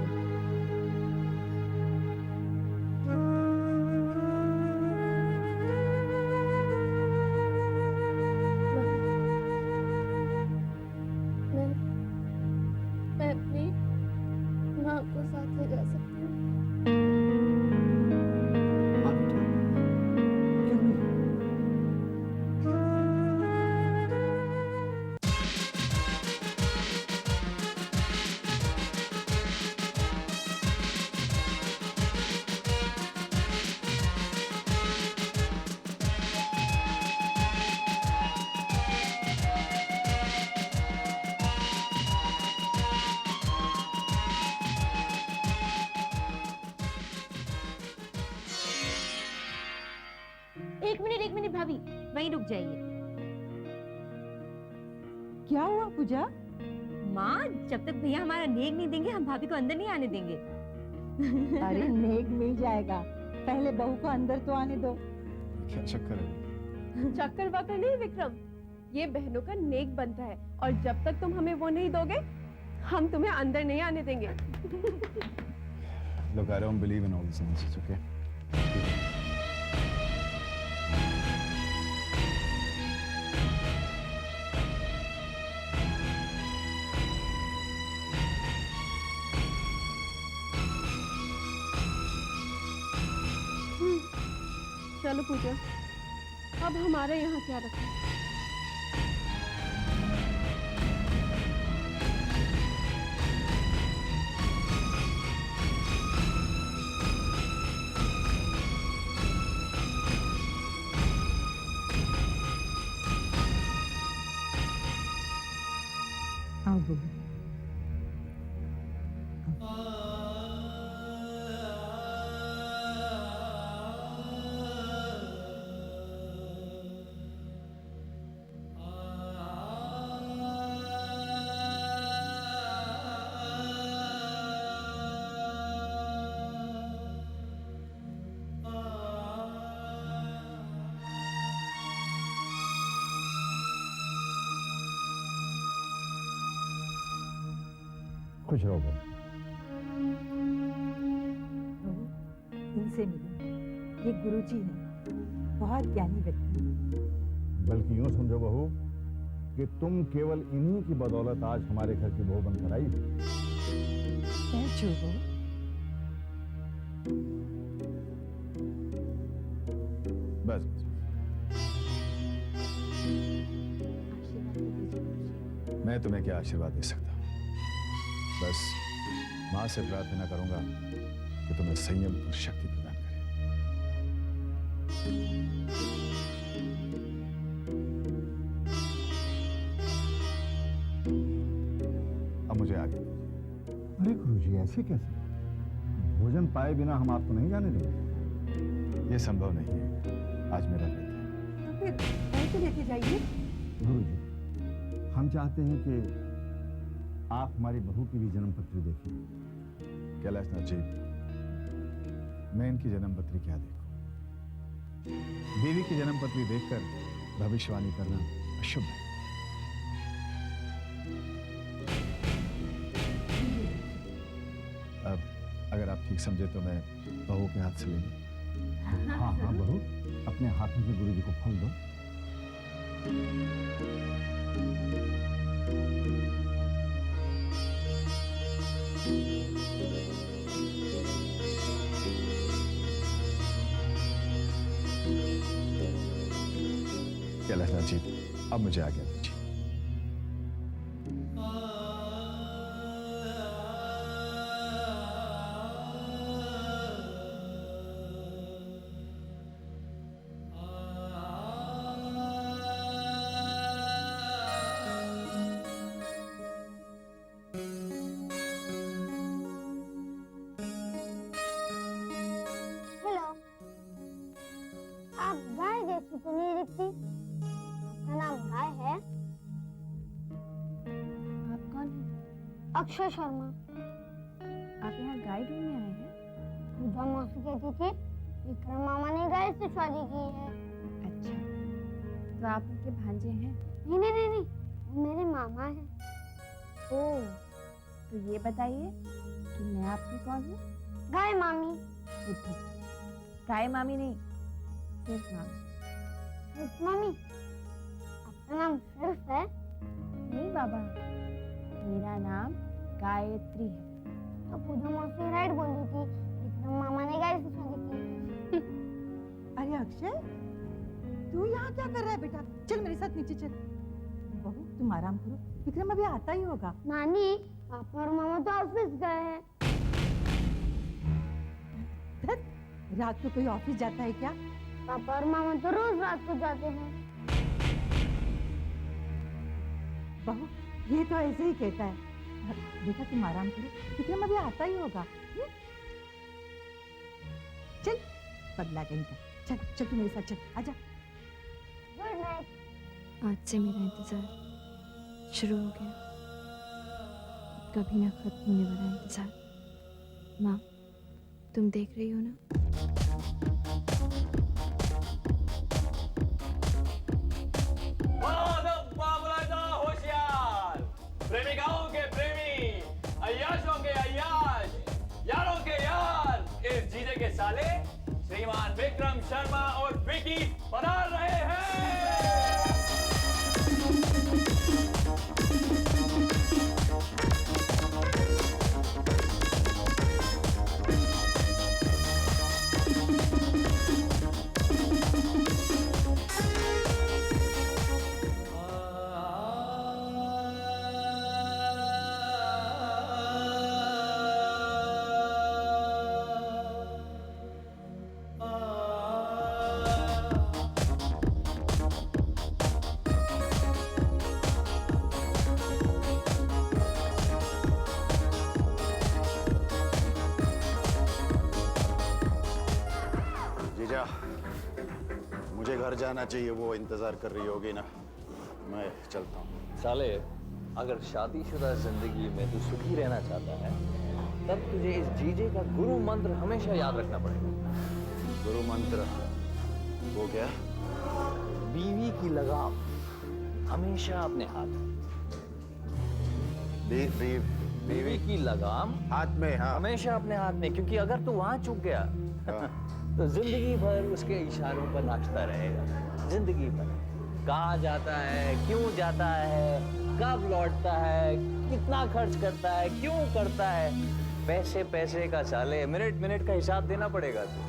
मैं अपनी माँ को साथ ले जा सकती हूँ। एक मिनट भाभी, वहीं रुक जाइए। क्या हुआ पूजा? माँ, जब तक भैया हमारा नेक नहीं देंगे हम भाभी को अंदर नहीं आने देंगे। अरे नेक मिल जाएगा, पहले बहू को अंदर तो आने दो। क्या चक्कर है? चक्कर वक्कर नहीं विक्रम, ये बहनों का नेक बनता है और जब तक तुम हमें वो नहीं दोगे हम तुम्हें अंदर नहीं आने देंगे। Look, I don't believe in all this nonsense, okay? चलो पूजा, अब हमारे यहाँ क्या रखा? आओ बहू। खुश रहो बहू। इनसे मिलो, ये गुरुजी हैं, बहुत ज्ञानी व्यक्ति हैं। बल्कि यूं समझो बहू कि तुम केवल इन्हीं की बदौलत आज हमारे घर की बहू बनकर आई हो। बैठो बहू। बस मैं तुम्हें क्या आशीर्वाद दे सकता हूं? बस मां से प्रार्थना करूंगा कि तुम्हें संयम और शक्ति प्रदान करे। अब मुझे आगे। अरे गुरुजी ऐसे कैसे? भोजन पाए बिना हम आपको नहीं जाने देंगे। यह संभव नहीं है, आज मेरा व्रत है। तो फिर ऐसे लेके जाइए। गुरुजी, हम चाहते हैं कि आप हमारी बहू की भी जन्म पत्री देखिए। कैलाशनाथ जी, मैं इनकी जन्म पत्री क्या देखूं? देवी की जन्म पत्री देखकर भविष्यवाणी करना अशुभ है। अब अगर आप ठीक समझे तो मैं बहू के हाथ से ले लूं। हाँ हाँ बहू, अपने हाथों से गुरुजी को फल दो। कैलाशनाथ जी, अब मुझे आज्ञा दीजिए। हेलो, आप गाय जैसी तो नहीं दिखती। आपका नाम गाय है? आप कौन हैं? अक्षय शर्मा। आप यहाँ गाय ढूंढने आए हैं? पूजा मौसी कहती थी विक्रम मामा ने गाय से शादी की है। अच्छा, तो आप उनके भांजे हैं? नहीं नहीं नहीं नहीं, वो मेरे मामा हैं। ओह, तो ये बताइए कि मैं आपकी कौन हूँ? गाय मामी। बुद्धू, गाय मामी नहीं, सिर्फ मामी। सिर्फ मामी? आपका नाम सिर्फ है? नहीं बाबा, मेरा नाम गायत्री है। तो पूजा मौसी राइट बोल रही थी, विक्रम मामा ने गाय से शादी की है। अरे अक्षय, तू यहाँ क्या कर रहा है बेटा? चल मेरे साथ नीचे चल। बहू तुम आराम करो, विक्रम अभी आता ही होगा। नानी, पापा और मामा तो ऑफिस गए हैं। रात को कोई ऑफिस जाता है क्या? पापा और मामा तो रोज रात को जाते हैं। बहू ये तो ऐसे ही कहता है। बेटा तुम आराम करो, विक्रम अभी आता ही होगा। चल पगला कहीं का, चल चल तू मेरे साथ चल, आजा। Good night. आज से मेरा इंतजार शुरू हो गया, कभी ना खत्म होने वाला इंतजार। माँ, तुम देख रही हो ना? होशियार, प्रेमिकाओं के प्रेमी, अय्याशों के अय्याश, यारों के यार, इस जीजे के साले श्रीमान विक्रम शर्मा और विकी पधार रहे हैं। जीजा, मुझे घर जाना चाहिए, वो इंतजार कर रही होगी ना, मैं चलता हूँ। साले, अगर शादीशुदा जिंदगी में तू सुखी रहना चाहता है, तब तुझे इस जीजे का गुरु मंत्र हमेशा याद रखना पड़ेगा। गुरु मंत्र? वो क्या? बीवी की लगाम हमेशा अपने हाथ। बीवी की लगाम हाथ में, हाँ हमेशा अपने हाथ में, क्योंकि अगर तू वहां चूक गया तो जिंदगी भर उसके इशारों पर नाचता रहेगा। जिंदगी भर कहाँ जाता है, क्यों जाता है, कब लौटता है, कितना खर्च करता है, क्यों करता है, पैसे पैसे का साले, मिनट मिनट का हिसाब देना पड़ेगा तू।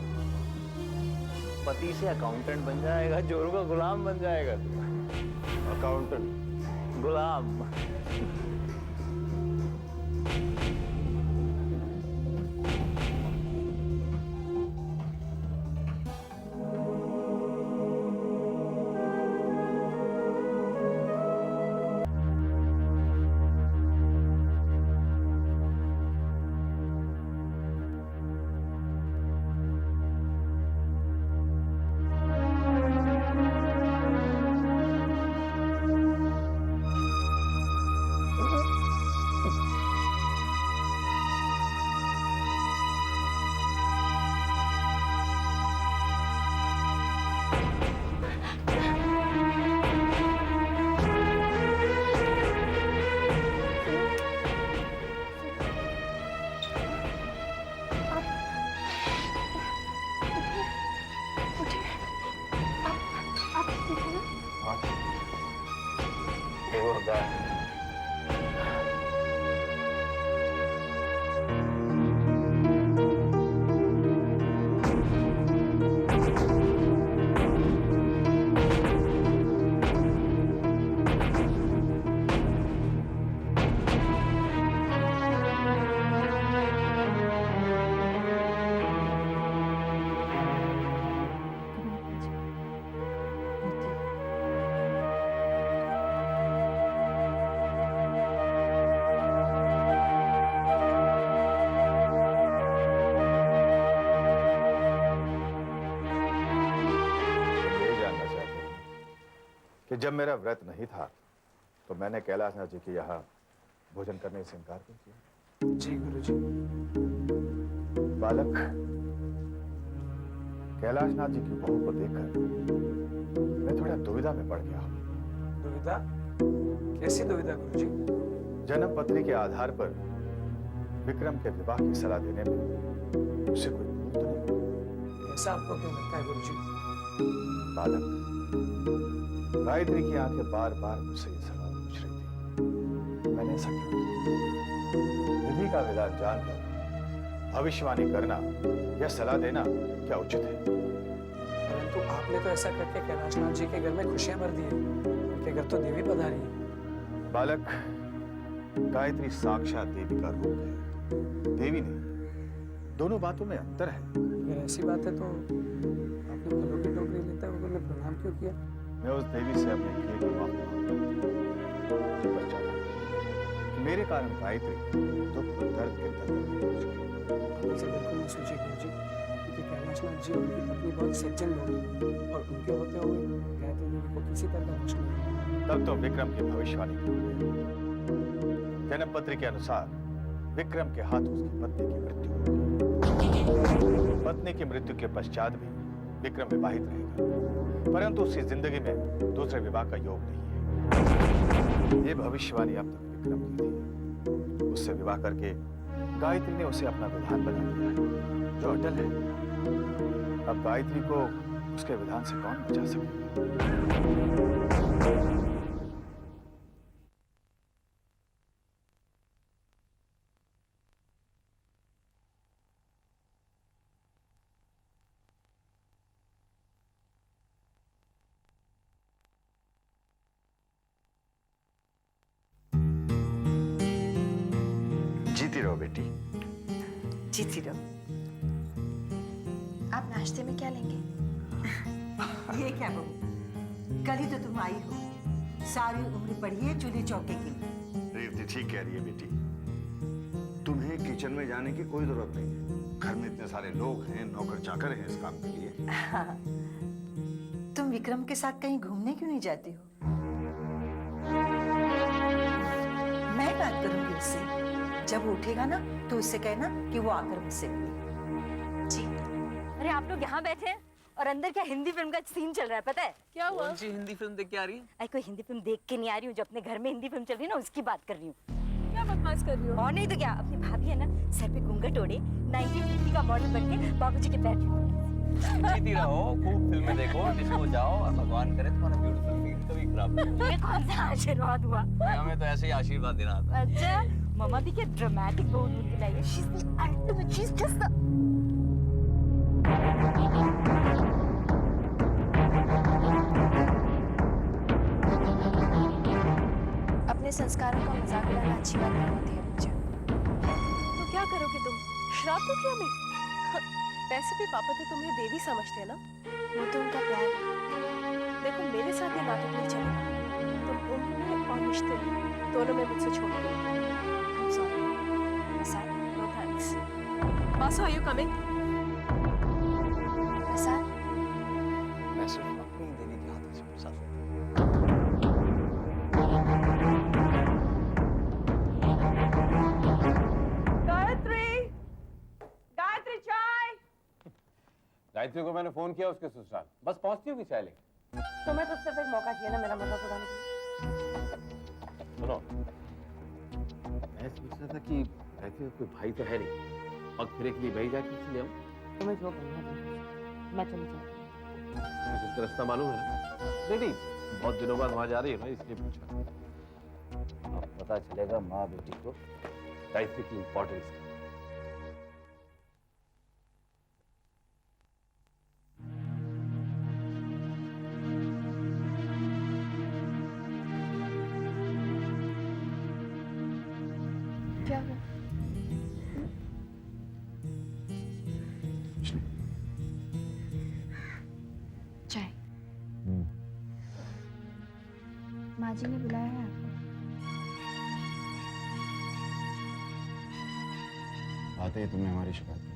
पति से अकाउंटेंट बन जाएगा, जोरों का गुलाम बन जाएगा तू। अकाउंटेंट गुलाम। कि जब मेरा व्रत नहीं था तो मैंने कैलाशनाथ जी के यहाँ भोजन करने से इनकार क्यों किया? जी गुरुजी। बालक, कैलाशनाथ जी की बहू को देखकर मैं थोड़ा दुविधा में पड़ गया हूँ। दुविधा? कैसी दुविधा गुरुजी? जन्म पत्री के आधार पर विक्रम के विवाह की सलाह देने में उसे कोई भूल तो नहीं? ऐसा आपको क्यों लगता है गुरुजी? बालक, गायत्री की आंखें बार बार मुझसे ये सवाल पूछ रही थी, मैंने ऐसा क्यों किया? विधि का विधान जानकर भविष्यवाणी करना या सलाह देना क्या उचित है? परंतु आपने तो ऐसा करके कैलाशनाथ जी के घर में खुशियां भर दी है। उनके घर तो देवी पधारी है। बालक, गायत्री साक्षात देवी का रूप है, देवी नहीं। दोनों बातों में अंतर है। अगर ऐसी बात है तो आपने फलों की टोकरी लेते हुए उन्हें प्रणाम क्यों किया? मैं उस देवी से अपने किए को माफ चाहता हूं। मेरे कारण गायत्री दुख और दर्द के आप ऐसे बिल्कुल नहीं सोचिए गुरुजी, क्योंकि कैलाशनाथ जी और उनकी पत्नी बहुत सज्जन लोग हैं और उनके होते हुए गायत्री देवी को किसी तरह का दोष नहीं। तब तो विक्रम की भविष्यवाणी जन्म पत्री के अनुसार विक्रम के हाथ उसकी पत्नी की मृत्यु होगी। पत्नी की मृत्यु के पश्चात भी विक्रम विवाहित रहेगा, परंतु उसकी जिंदगी में दूसरे विवाह का योग नहीं है। ये भविष्यवाणी अब तक विक्रम की थी। उससे विवाह करके गायत्री ने उसे अपना विधान बना दिया है, जो अटल है। अब गायत्री को उसके विधान से कौन बचा सकेगा? जीती रहो बेटी। जीती रहो। आप नाश्ते में क्या लेंगे? ये क्या बहू, कल ही तो तुम आई हो, सारी उम्र पड़ी है चूल्हे चौके की। रेवती ठीक कह रही है बेटी, तुम्हें किचन में जाने की कोई जरूरत नहीं है। घर में इतने सारे लोग हैं, नौकर चाकर हैं इस काम के लिए। हाँ। तुम विक्रम के साथ कहीं घूमने क्यों नहीं जाती हो? मैं बात करूंगी उससे, जब वो उठेगा ना तो उससे कहना कि वो आकर मुझसे मिले। जी। अरे आप लोग यहाँ बैठे हैं और अंदर क्या हिंदी फिल्म का सीन चल रहा है, पता है? क्या हुआ? कौन सी हिंदी फिल्म देख के आ रही है? अरे कोई हिंदी फिल्म देख के नहीं आ रही हूँ, जो अपने घर में हिंदी फिल्म चल रही है ना उसकी बात कर रही हूँ। क्या बकवास कर रही हो? और नहीं तो क्या, अपनी भाभी है ना, सर पे घूंघट ओढ़े 1950 का मॉडल बन के बाबूजी के पैर जीती रहो, खूब फिल्में देखो, डिस्को जाओ और भगवान करे तुम्हारा ब्यूटीफुल फील कभी खराब ना हो। ये कौन सा आशीर्वाद हुआ? हमें तो ऐसे ही आशीर्वाद देना था। अच्छा, मम्मा भी क्या ड्रामेटिक बहू ढूंढ के लाई है। She's the ultimate, she's just the अपने संस्कारों का मजाक उड़ाना अच्छी बात नहीं होती है मुझे। तो क्या करोगे तुम? श्राप दो क्या हमें? वैसे भी पापा तो तुम्हें देवी समझते हैं ना? वो तो उनका प्यार है। देखो मेरे साथ ये नाटक नहीं चलेगा। तुम उम्र और रिश्ते में दोनों में मुझसे छोड़ दो। I'm sorry. Prasad, no thanks. Basu, are you coming? प्रसाद, मैं सिर्फ अपनी देवी के हाथों से प्रसाद गायत्री चाय। गायत्री को मैंने फोन किया उसके ससुराल, बस पहुंचती होगी चाय लेके। तुम्हें तो सिर्फ एक मौका चाहिए ना मेरा मजाक उड़ाने के लिए। सुनो, मैं सोच रहा था कि गायत्री का कोई भाई तो है नहीं, पग फिरे के लिए भाई जाके इसलिए आऊं। तुम्हें जो करना है मैं चली जाऊंगी। मुझे तो रास्ता मालूम है ना। नहीं, बहुत दिनों बाद वहां जा रही है ना, इसलिए पूछा। अब पता चलेगा माँ बेटी को गायत्री की इम्पोर्टेंस। क्या हुआ? चाय। माँ जी ने बुलाया है आपको। आते ही तुमने हमारी शिकायत की।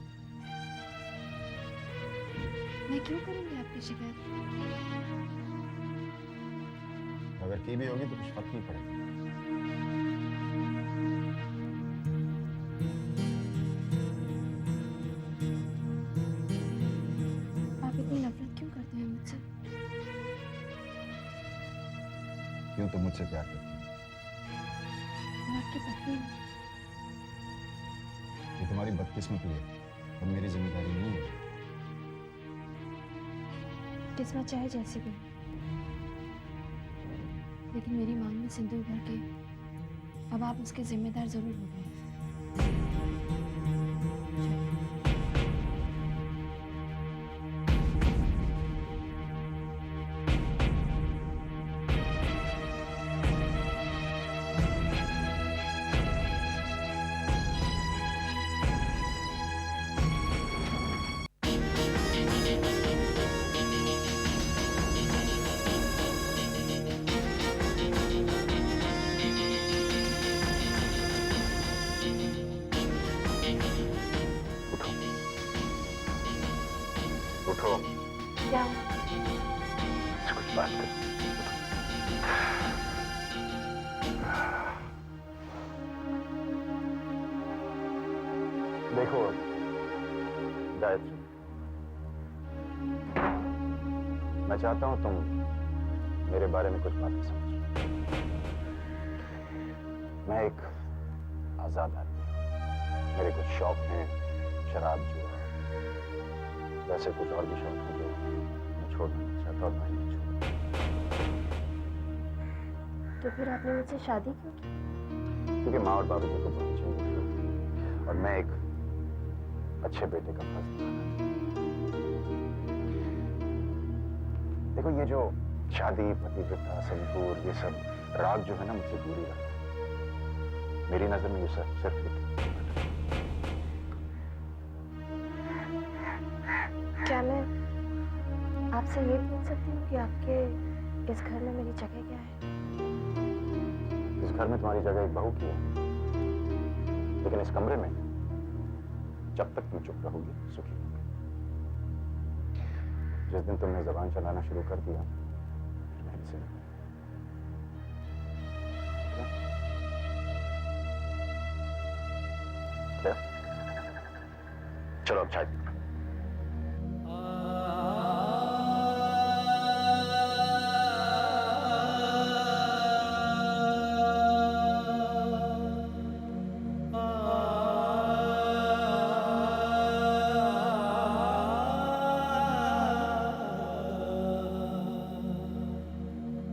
मैं क्यों करूंगी आपकी शिकायत? अगर की भी होगी तो कुछ फर्क नहीं पड़ेगा। आप इतनी नफरत क्यों करते हैं मुझसे? क्यों तुम मुझसे प्यार करती हो? मैं आपकी पत्नी हूँ। ये तुम्हारी बदकिस्मती है, अब मेरी जिम्मेदारी नहीं है। किस्मत चाहे जैसी भी, लेकिन मेरी मांग में सिंदूर भर के अब आप उसके जिम्मेदार जरूर हो गए। उठो। क्या? कुछ बात कर। देखो गायत्री, मैं चाहता हूं तुम मेरे बारे में कुछ बातें समझो। मैं एक आजाद आदमी हूं। मेरे कुछ शौक हैं, शराब, जुआ, वैसे कुछ और भी शौक हैं जो मैं छोड़ना नहीं चाहता और मैं नहीं छोड़ूंगा। तो फिर आपने मुझसे शादी क्यों की? क्योंकि माँ और बाबूजी को बहुत चाहिए और मैं एक अच्छे बेटे का फर्ज निभाना। देखो ये जो शादी, पतिव्रता, सिंदूर, ये सब राग जो है ना, मुझसे दूरी रखता है। मेरी नजर में ये सब सिर्फ एक क्या मैं आपसे ये पूछ सकती हूँ कि आपके इस घर में मेरी जगह क्या है? इस घर में तुम्हारी जगह एक बहू की है, लेकिन इस कमरे में जब तक तुम चुप रहोगी सुखी होगी। जिस दिन तुमने जबान चलाना शुरू कर दिया, मैं भी सुन। चलो अब चाय पीते हैं।